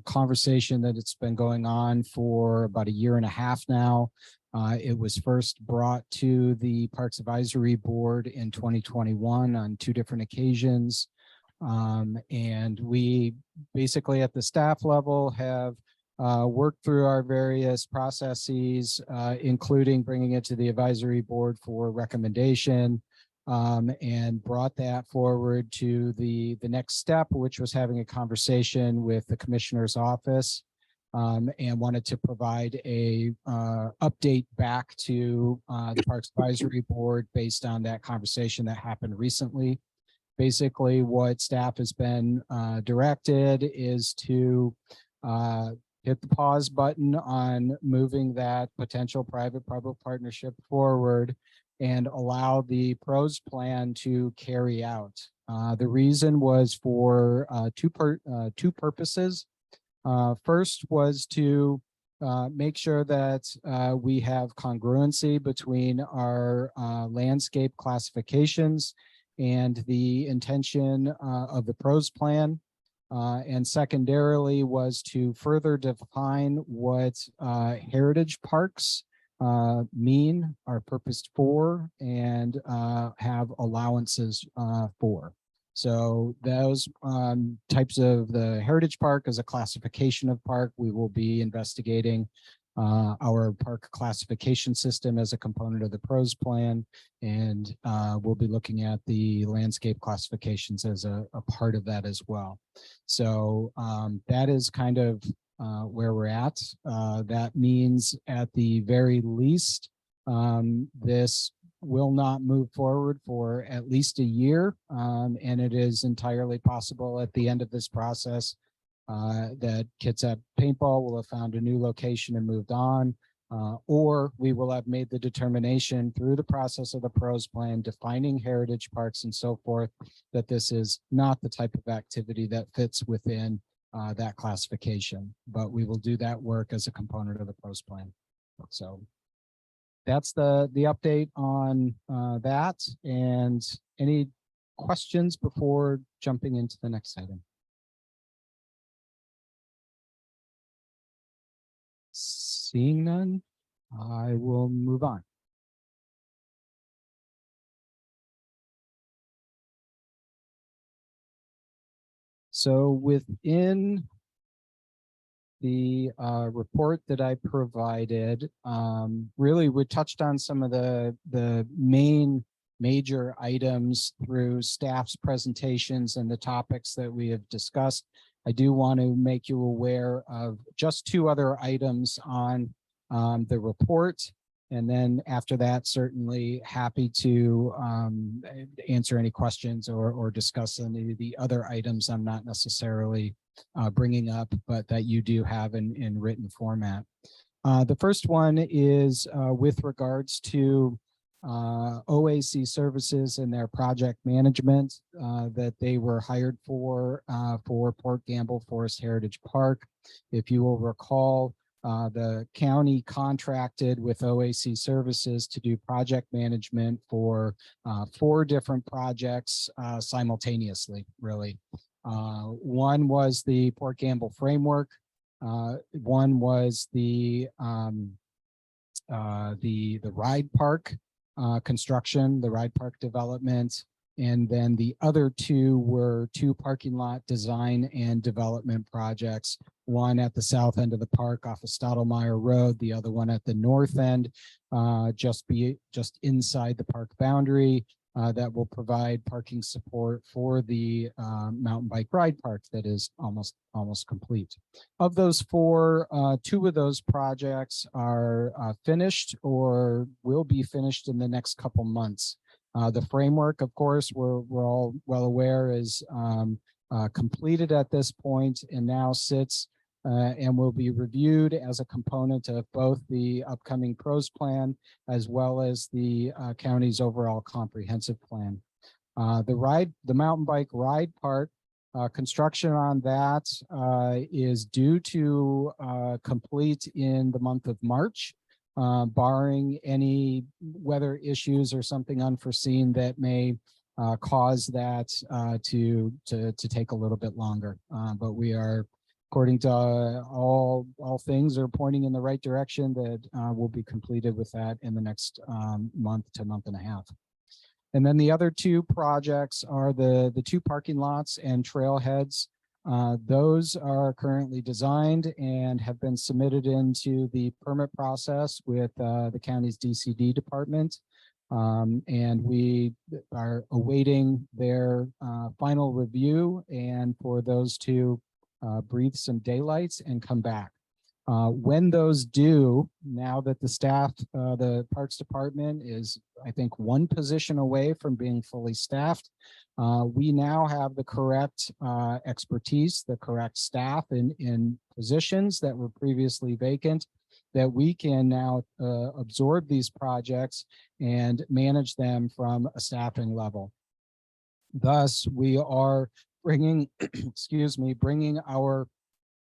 conversation that it's been going on for about 1.5 years now. It was first brought to the Parks Advisory Board in 2021 on 2 different occasions. And we basically at the staff level have worked through our various processes, including bringing it to the advisory board for recommendation, and brought that forward to the next step, which was having a conversation with the commissioner's office, and wanted to provide a update back to the Parks Advisory Board based on that conversation that happened recently. Basically, what staff has been directed is to hit the pause button on moving that potential private-public partnership forward and allow the pros plan to carry out. The reason was for two purposes. First was to make sure that we have congruency between our landscape classifications and the intention of the pros plan. And secondarily was to further define what heritage parks mean, are purposed for, and have allowances for. So those types of the heritage park as a classification of park, we will be investigating our park classification system as a component of the pros plan, and we'll be looking at the landscape classifications as a part of that as well. So that is kind of where we're at. That means at the very least, this will not move forward for at least 1 year. And it is entirely possible at the end of this process that Kitsap Paintball will have found a new location and moved on, or we will have made the determination through the process of the pros plan, defining heritage parks and so forth, that this is not the type of activity that fits within that classification. But we will do that work as a component of the pros plan. So that's the update on that. And any questions before jumping into the next item? Seeing none, I will move on. So within the report that I provided, really we touched on some of the major items through staff's presentations and the topics that we have discussed. I do want to make you aware of just two other items on the report. And then after that, certainly happy to answer any questions or discuss any of the other items I'm not necessarily bringing up, but that you do have in written format. The first one is with regards to OAC services and their project management that they were hired for Port Gamble Forest Heritage Park. If you will recall, the county contracted with OAC services to do project management for 4 different projects simultaneously, really. One was the Port Gamble framework. One was the ride park construction, the ride park development. And then the other 2 were 2 parking lot design and development projects. One at the south end of the park off of Stottlemyre Road, the other one at the north end, just inside the park boundary, that will provide parking support for the mountain bike ride park that is almost complete. Of those 4, 2 of those projects are finished or will be finished in the next couple months. The framework, of course, we're all well aware is completed at this point and now sits and will be reviewed as a component of both the upcoming PROS plan as well as the county's overall comprehensive plan. The mountain bike ride park construction on that is due to complete in the month of March. Barring any weather issues or something unforeseen that may cause that to take a little bit longer. But we are, according to all things are pointing in the right direction, that will be completed with that in the next month to month and a half. And then the other 2 projects are the 2 parking lots and trailheads. Those are currently designed and have been submitted into the permit process with the county's DCD department. And we are awaiting their final review and for those to breathe some daylights and come back. When those do, now that the staff, the Parks Department is, I think, 1 position away from being fully staffed, we now have the correct expertise, the correct staff in positions that were previously vacant, that we can now absorb these projects and manage them from a staffing level. Thus, we are bringing, bringing our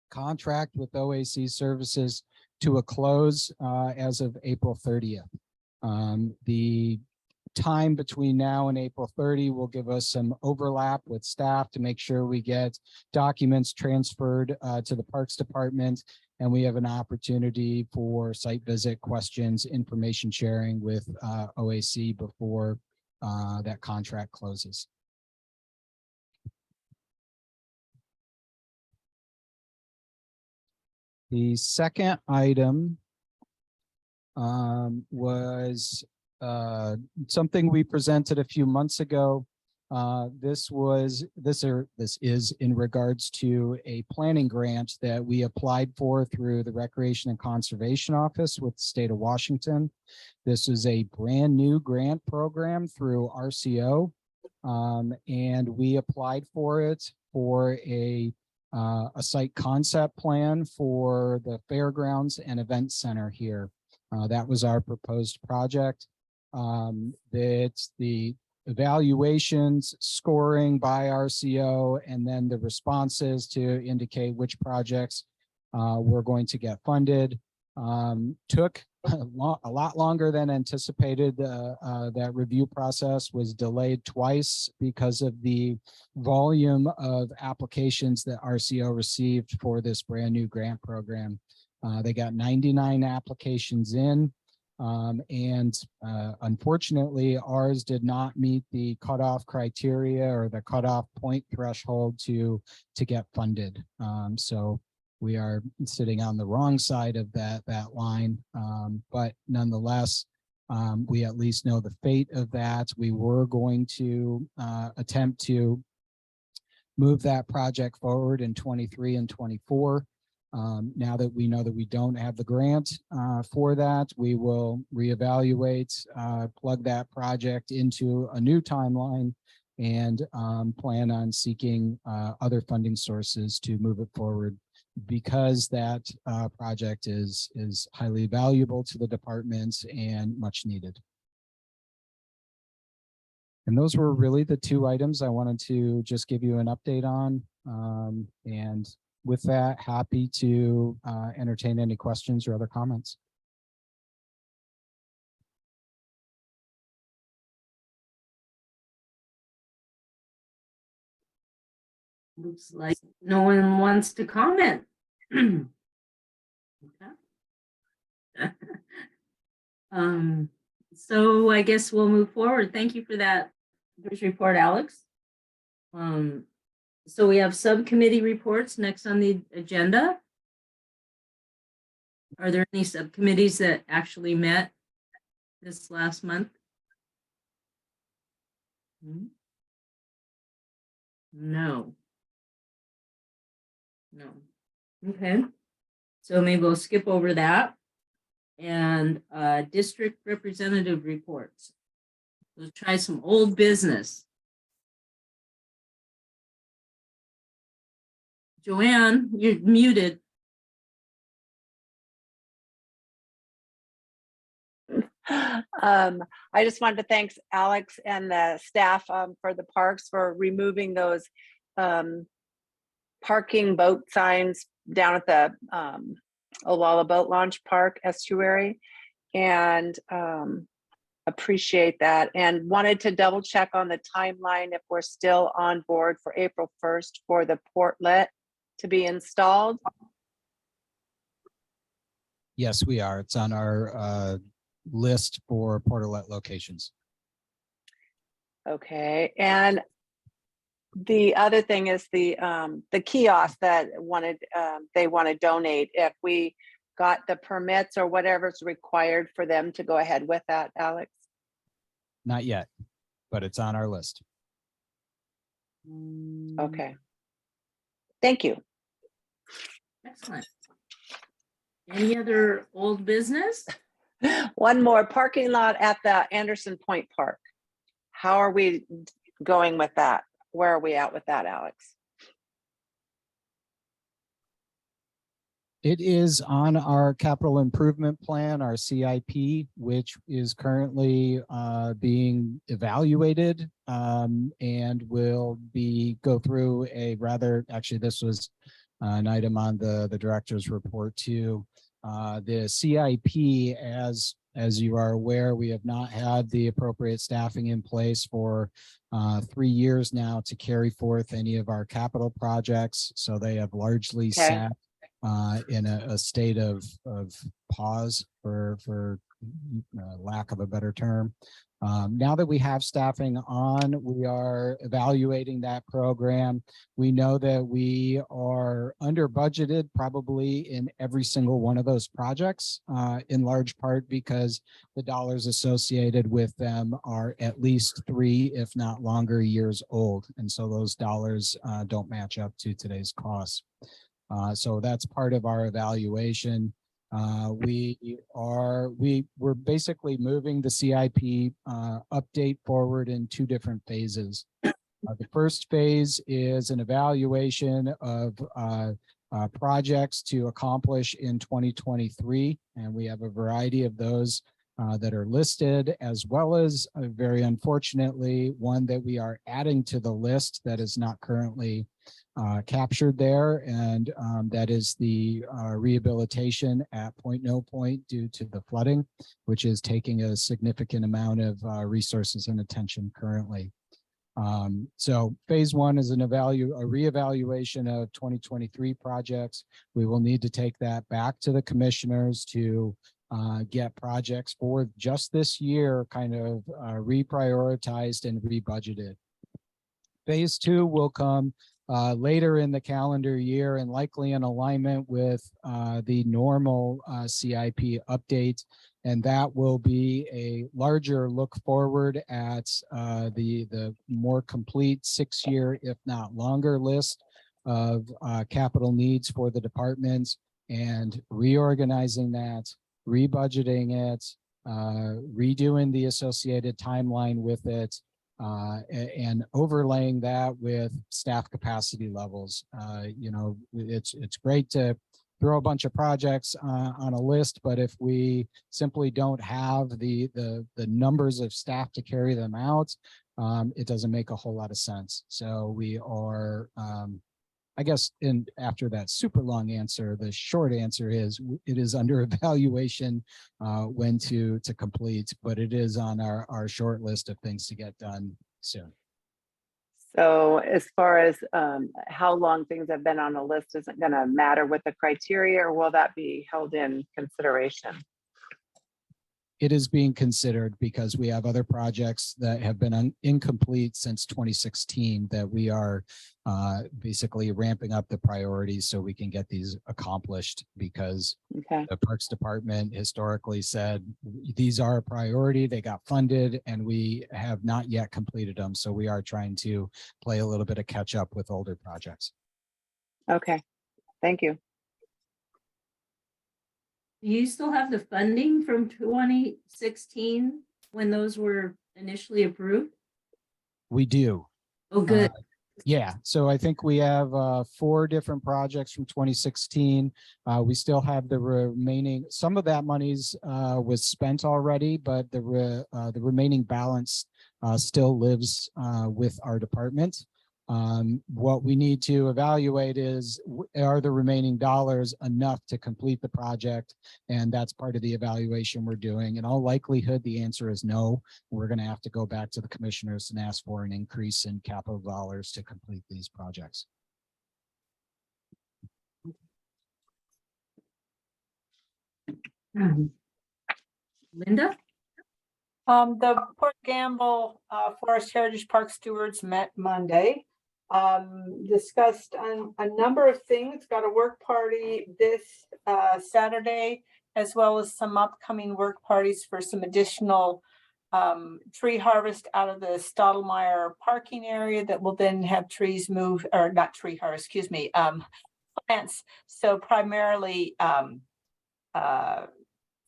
contract with OAC services to a close as of April 30th. The time between now and April 30 will give us some overlap with staff to make sure we get documents transferred to the Parks Department, and we have an opportunity for site visit questions, information sharing with OAC before that contract closes. The second item was something we presented a few months ago. This is in regards to a planning grant that we applied for through the Recreation and Conservation Office with the state of Washington. This is a brand new grant program through RCO, and we applied for it for a site concept plan for the fairgrounds and event center here. That was our proposed project. It's the evaluations, scoring by RCO, and then the responses to indicate which projects were going to get funded. Took a lot longer than anticipated. That review process was delayed twice because of the volume of applications that RCO received for this brand new grant program. They got 99 applications in. Unfortunately, ours did not meet the cutoff criteria or the cutoff point threshold to get funded. So we are sitting on the wrong side of that line. But nonetheless, we at least know the fate of that. We were going to attempt to move that project forward in 23 and 24. Now that we know that we don't have the grant for that, we will reevaluate, plug that project into a new timeline, and plan on seeking other funding sources to move it forward, because that project is highly valuable to the departments and much needed. And those were really the two items I wanted to just give you an update on. And with that, happy to entertain any questions or other comments. Looks like no one wants to comment. Okay. So I guess we'll move forward. Thank you for that first report, Alex. So we have subcommittee reports next on the agenda. Are there any subcommittees that actually met this last month? No. No. Okay. So maybe we'll skip over that. And district representative reports. Let's try some old business. Joanne, you're muted. I just wanted to thank Alex and the staff for the parks for removing those parking boat signs down at the Olalla Boat Launch Park estuary, and appreciate that, and wanted to double check on the timeline if we're still on board for April 1st for the portlet to be installed. Yes, we are. It's on our list for portalet locations. Okay, and the other thing is the kiosk that they want to donate. If we got the permits or whatever's required for them to go ahead with that, Alex? Not yet, but it's on our list. Okay. Thank you. Excellent. Any other old business? One more, parking lot at the Anderson Point Park. How are we going with that? Where are we at with that, Alex? It is on our capital improvement plan, our CIP, which is currently being evaluated, and will go through actually this was an item on the director's report too. The CIP, as you are aware, we have not had the appropriate staffing in place for 3 years now to carry forth any of our capital projects. So they have largely sat in a state of pause, for lack of a better term. Now that we have staffing on, we are evaluating that program. We know that we are under budgeted probably in every single one of those projects, in large part because the dollars associated with them are at least 3, if not longer, years old. And so those dollars don't match up to today's costs. So that's part of our evaluation. We're basically moving the CIP update forward in 2 different phases. The first phase is an evaluation of projects to accomplish in 2023, and we have a variety of those that are listed, as well as very unfortunately one that we are adding to the list that is not currently captured there, and that is the rehabilitation at Point No Point due to the flooding, which is taking a significant amount of resources and attention currently. So phase one is a reevaluation of 2023 projects. We will need to take that back to the commissioners to get projects for just this year kind of reprioritized and rebudgeted. Phase two will come later in the calendar year and likely in alignment with the normal CIP update. And that will be a larger look forward at the more complete 6-year, if not longer, list of capital needs for the departments, and reorganizing that, rebudgeting it, redoing the associated timeline with it, and overlaying that with staff capacity levels. You know, it's great to throw a bunch of projects on a list, but if we simply don't have the numbers of staff to carry them out, it doesn't make a whole lot of sense. So we are, I guess, after that super long answer, the short answer is it is under evaluation when to complete, but it is on our short list of things to get done soon. So as far as how long things have been on a list isn't going to matter with the criteria, or will that be held in consideration? It is being considered because we have other projects that have been incomplete since 2016 that we are basically ramping up the priorities so we can get these accomplished, because the Parks Department historically said these are a priority, they got funded, and we have not yet completed them. So we are trying to play a little bit of catch up with older projects. Okay, thank you. Do you still have the funding from 2016 when those were initially approved? We do. Oh, good. Yeah, so I think we have 4 different projects from 2016. We still have the remaining, some of that money's was spent already, but the remaining balance still lives with our department. What we need to evaluate is, are the remaining dollars enough to complete the project? And that's part of the evaluation we're doing. In all likelihood, the answer is no. We're going to have to go back to the commissioners and ask for an increase in capital dollars to complete these projects. Linda? The Port Gamble Forest Heritage Park stewards met Monday. Discussed a number of things, got a work party this Saturday, as well as some upcoming work parties for some additional tree harvest out of the Stottlemyre parking area that will then have trees move, or not tree harvest, excuse me, plants. So primarily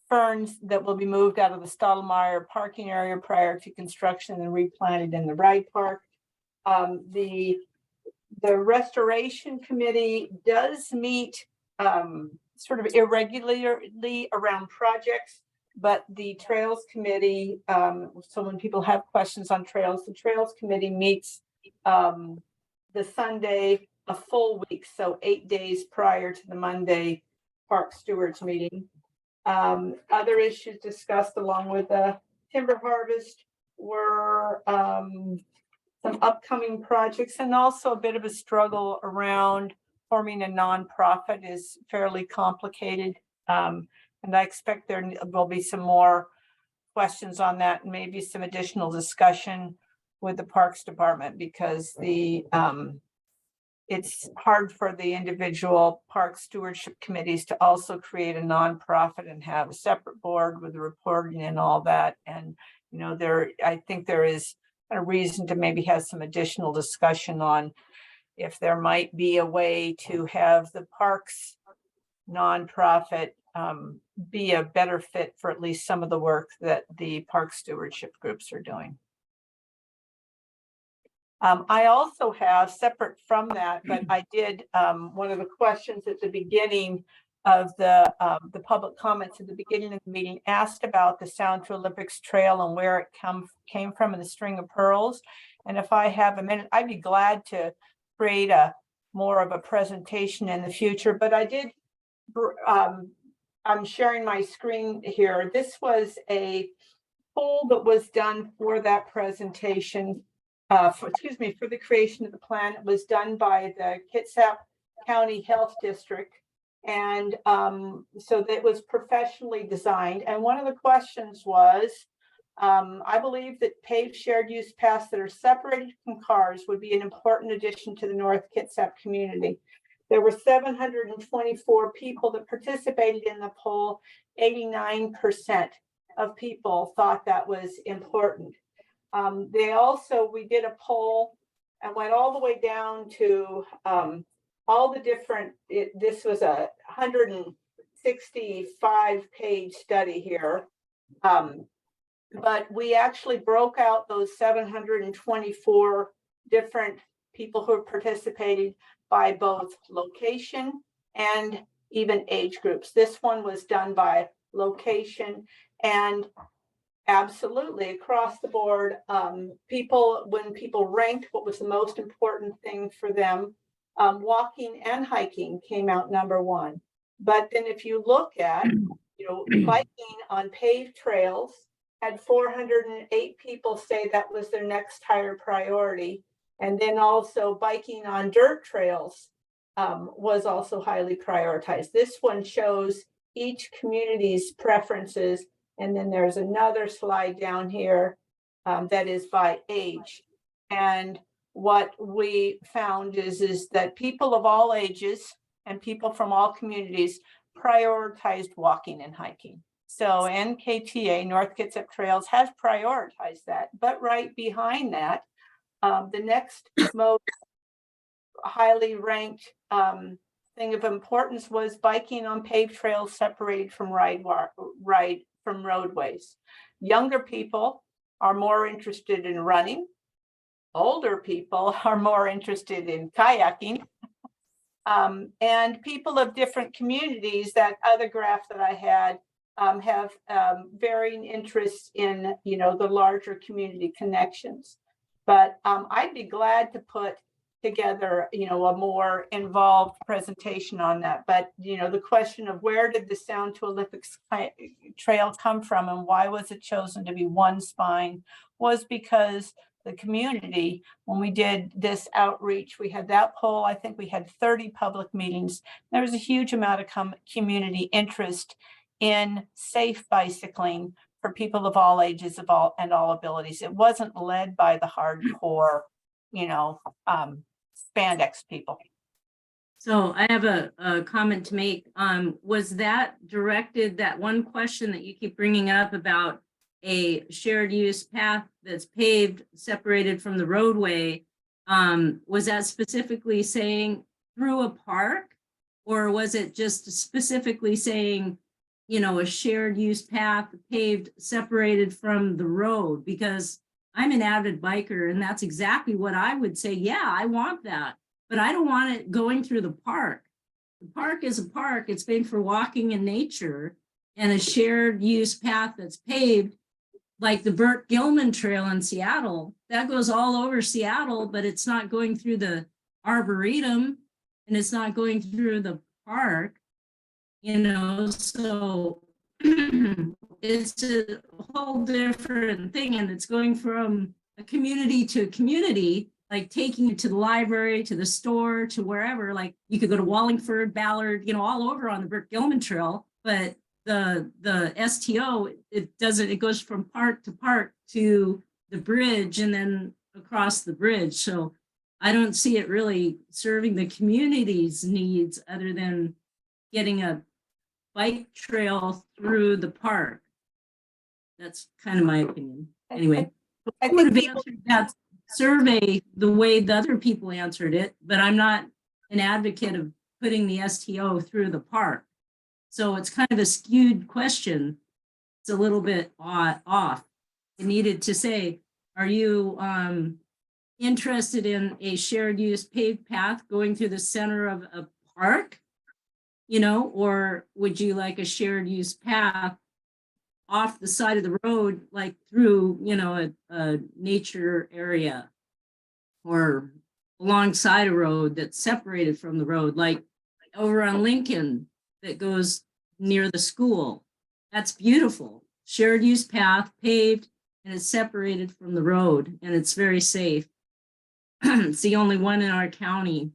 ferns that will be moved out of the Stottlemyre parking area prior to construction and replanted in the Ride Park. The restoration committee does meet sort of irregularly around projects, but the trails committee, so when people have questions on trails, the trails committee meets the Sunday a full week, so 8 days prior to the Monday park stewards meeting. Other issues discussed along with the timber harvest were some upcoming projects, and also a bit of a struggle around forming a nonprofit is fairly complicated. And I expect there will be some more questions on that, and maybe some additional discussion with the Parks Department, because it's hard for the individual park stewardship committees to also create a nonprofit and have a separate board with the reporting and all that. And, you know, I think there is a reason to maybe have some additional discussion on if there might be a way to have the parks nonprofit be a better fit for at least some of the work that the park stewardship groups are doing. I also have, separate from that, but I did one of the questions at the beginning of the public comments at the beginning of the meeting asked about the Sound to Olympics Trail and where it came from in the String of Pearls. And if I have a minute, I'd be glad to create more of a presentation in the future. But I did, I'm sharing my screen here. This was a poll that was done for that presentation. for the creation of the plan. It was done by the Kitsap County Health District. And so that was professionally designed. And one of the questions was, I believe that paved shared use paths that are separated from cars would be an important addition to the North Kitsap community. There were 724 people that participated in the poll. 89% of people thought that was important. We did a poll and went all the way down to all the different, this was a 165-page study here. But we actually broke out those 724 different people who participated by both location and even age groups. This one was done by location, and absolutely across the board, when people ranked what was the most important thing for them, walking and hiking came out number one. But then if you look at, biking on paved trails, had 408 people say that was their next higher priority. And then also biking on dirt trails was also highly prioritized. This one shows each community's preferences. And then there's another slide down here that is by age. And what we found is that people of all ages and people from all communities prioritized walking and hiking. So NKTA, North Kitsap Trails, has prioritized that. But right behind that, the next most highly ranked thing of importance was biking on paved trails separated from roadways. Younger people are more interested in running. Older people are more interested in kayaking. And people of different communities, that other graph that I had, have varying interests in, the larger community connections. But I'd be glad to put together, a more involved presentation on that. But, the question of where did the Sound to Olympics Trail come from and why was it chosen to be one spine was because the community, when we did this outreach, we had that poll, I think we had 30 public meetings. There was a huge amount of community interest in safe bicycling for people of all ages and all abilities. It wasn't led by the hardcore, spandex people. So I have a comment to make. Was that directed, that one question that you keep bringing up about a shared use path that's paved, separated from the roadway, was that specifically saying through a park? Or was it just specifically saying, a shared use path paved, separated from the road? Because I'm an avid biker and that's exactly what I would say. Yeah, I want that, but I don't want it going through the park. The park is a park. It's made for walking in nature, and a shared use path that's paved, like the Burt Gilman Trail in Seattle, that goes all over Seattle, but it's not going through the Arboretum and it's not going through the park, so it's a whole different thing. And it's going from a community to a community, like taking you to the library, to the store, to wherever. Like you could go to Wallingford, Ballard, all over on the Burt Gilman Trail, but the STO, it goes from park to park to the bridge and then across the bridge. So I don't see it really serving the community's needs other than getting a bike trail through the park. That's kind of my opinion. Anyway, I would have answered that survey the way the other people answered it, but I'm not an advocate of putting the STO through the park. So it's kind of a skewed question. It's a little bit off. It needed to say, are you interested in a shared use paved path going through the center of a park? Or would you like a shared use path off the side of the road, like through, a nature area or alongside a road that's separated from the road, like over on Lincoln that goes near the school. That's beautiful. Shared use path, paved, and it's separated from the road, and it's very safe. It's the only one in our county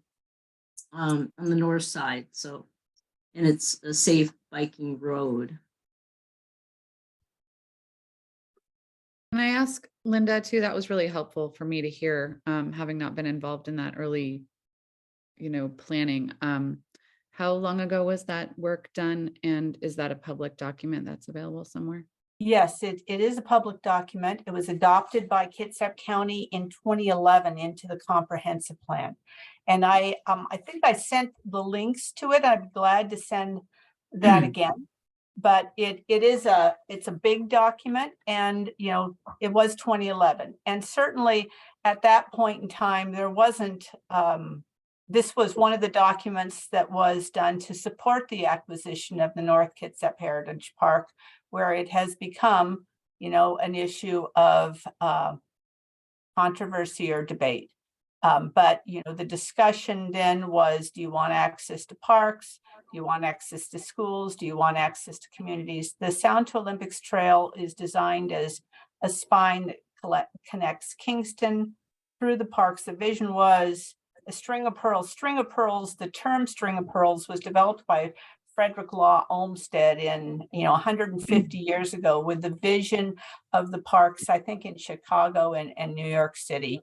on the north side. So, and it's a safe biking road. Can I ask Linda too? That was really helpful for me to hear, having not been involved in that early, planning. How long ago was that work done? And is that a public document that's available somewhere? Yes, it is a public document. It was adopted by Kitsap County in 2011 into the comprehensive plan. And I think I sent the links to it. I'm glad to send that again. But it's a big document, and it was 2011. And certainly at that point in time, there wasn't this was one of the documents that was done to support the acquisition of the North Kitsap Heritage Park, where it has become, an issue of controversy or debate. But, the discussion then was, do you want access to parks? Do you want access to schools? Do you want access to communities? The Sound to Olympics Trail is designed as a spine that connects Kingston through the parks. The vision was a string of pearls. String of pearls, the term string of pearls was developed by Frederick Law Olmsted in 150 years ago with the vision of the parks, I think in Chicago and New York City,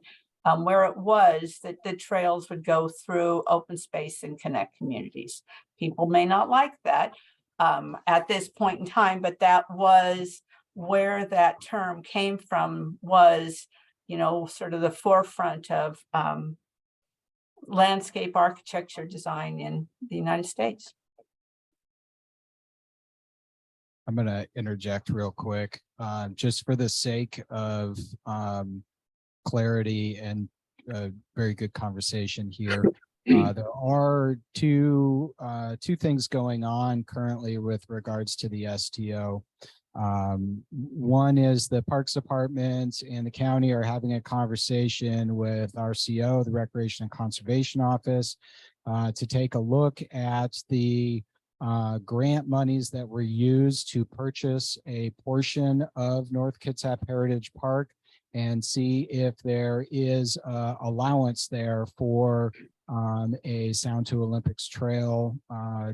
where it was that the trails would go through open space and connect communities. People may not like that at this point in time, but that was where that term came from, was sort of the forefront of landscape architecture design in the United States. I'm going to interject real quick, just for the sake of clarity and a very good conversation here. There are two things going on currently with regards to the STO. One is the Parks Department and the county are having a conversation with RCO, the Recreation and Conservation Office, to take a look at the grant monies that were used to purchase a portion of North Kitsap Heritage Park and see if there is allowance there for a Sound to Olympics trail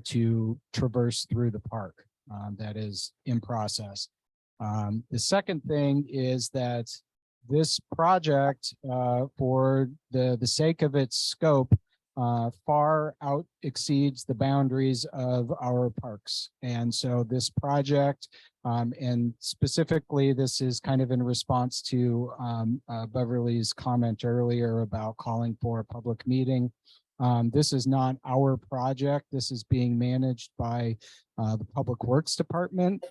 to traverse through the park. That is in process. The second thing is that this project, for the sake of its scope, far out exceeds the boundaries of our parks. And so this project, and specifically this is kind of in response to Beverly's comment earlier about calling for a public meeting. This is not our project. This is being managed by the Public Works Department.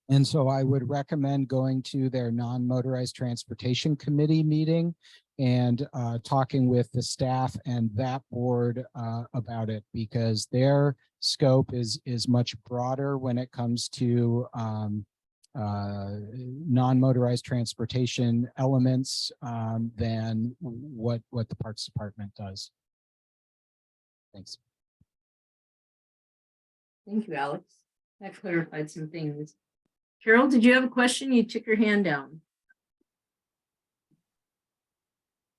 And so I would recommend going to their non-motorized transportation committee meeting and talking with the staff and that board about it, because their scope is much broader when it comes to non-motorized transportation elements than what the Parks Department does. Thanks. Thank you, Alex. That clarified some things. Carol, did you have a question? You took your hand down.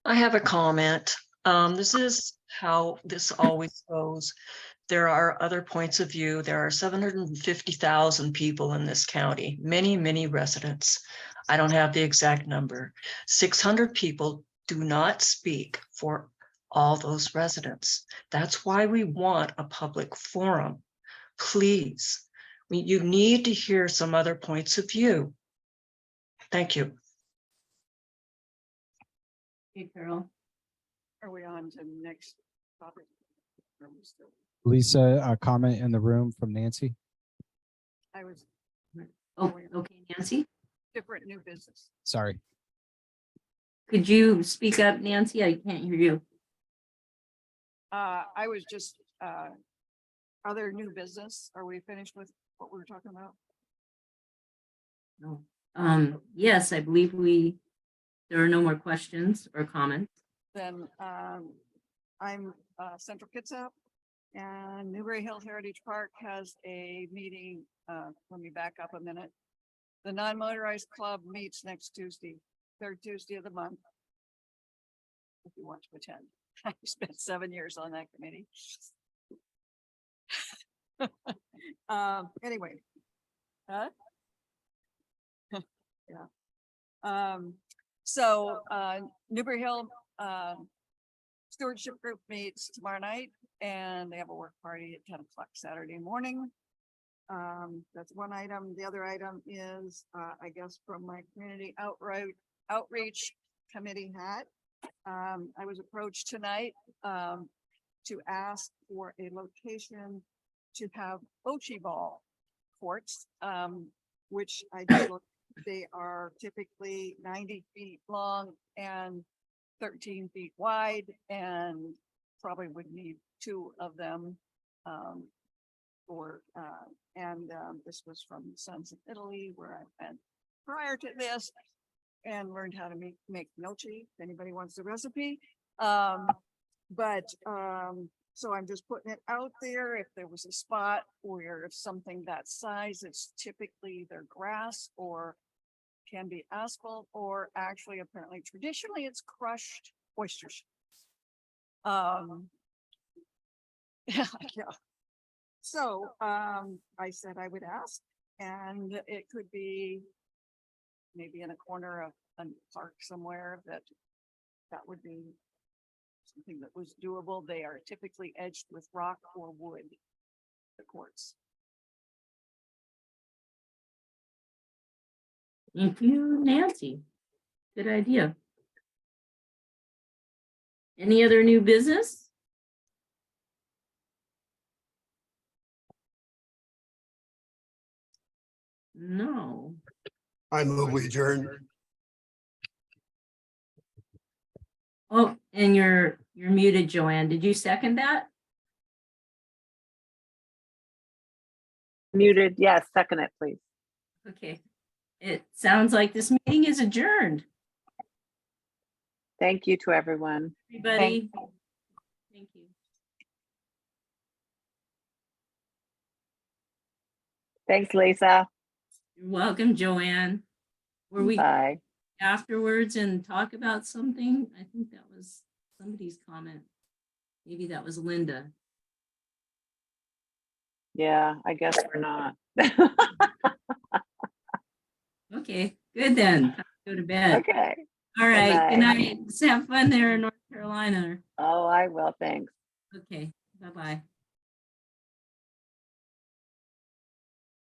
I have a comment. This is how this always goes. There are other points of view. There are 750,000 people in this county, many, many residents. I don't have the exact number. 600 people do not speak for all those residents. That's why we want a public forum. Please, you need to hear some other points of view. Thank you. Hey, Carol. Are we on to the next topic? Or are we still- Lisa, a comment in the room from Nancy. I was Oh, okay, Nancy. different new business. Sorry. Could you speak up, Nancy? I can't hear you. I was just, other new business. Are we finished with what we were talking about? No. Yes, I believe there are no more questions or comments. Then, I'm, Central Kitsap, and Newberry Hills Heritage Park has a meeting, let me back up a minute. The non-motorized club meets next Tuesday, third Tuesday of the month. if you want to attend. I spent 7 years on that committee. Anyway. Huh? Yeah. Newbury Hill, Stewardship Group meets tomorrow night and they have a work party at 10 o'clock Saturday morning. That's one item. The other item is, I guess from my community outreach committee hat. I was approached tonight, to ask for a location to have bocce ball courts, which I did look. They are typically 90 feet long and 13 feet wide, and probably would need 2 of them. This was from Sons of Italy, where I've been prior to this, and learned how to make gnocchi, if anybody wants the recipe. So I'm just putting it out there. If there was a spot where if something that size, it's typically either grass or can be asphalt, or actually apparently traditionally it's crushed oyster shells. Yeah. So I said I would ask, and it could be maybe in a corner of a park somewhere that would be something that was doable. They are typically edged with rock or wood, the courts. Thank you, Nancy. Good idea. Any other new business? No. I move we adjourn. Oh, and you're muted, Joanne. Did you second that? Muted, yes, second it, please. Okay. It sounds like this meeting is adjourned. Thank you to everyone. Everybody. Thank you. Thanks, Lisa. You're welcome, Joanne. Were we Bye. afterwards and talk about something? I think that was somebody's comment. Maybe that was Linda. Yeah, I guess we're not. Okay, good then. Go to bed. Okay. All right. Good Bye. night. Let's have fun there in North Carolina. Oh, I will. Thanks. Okay. Bye-bye.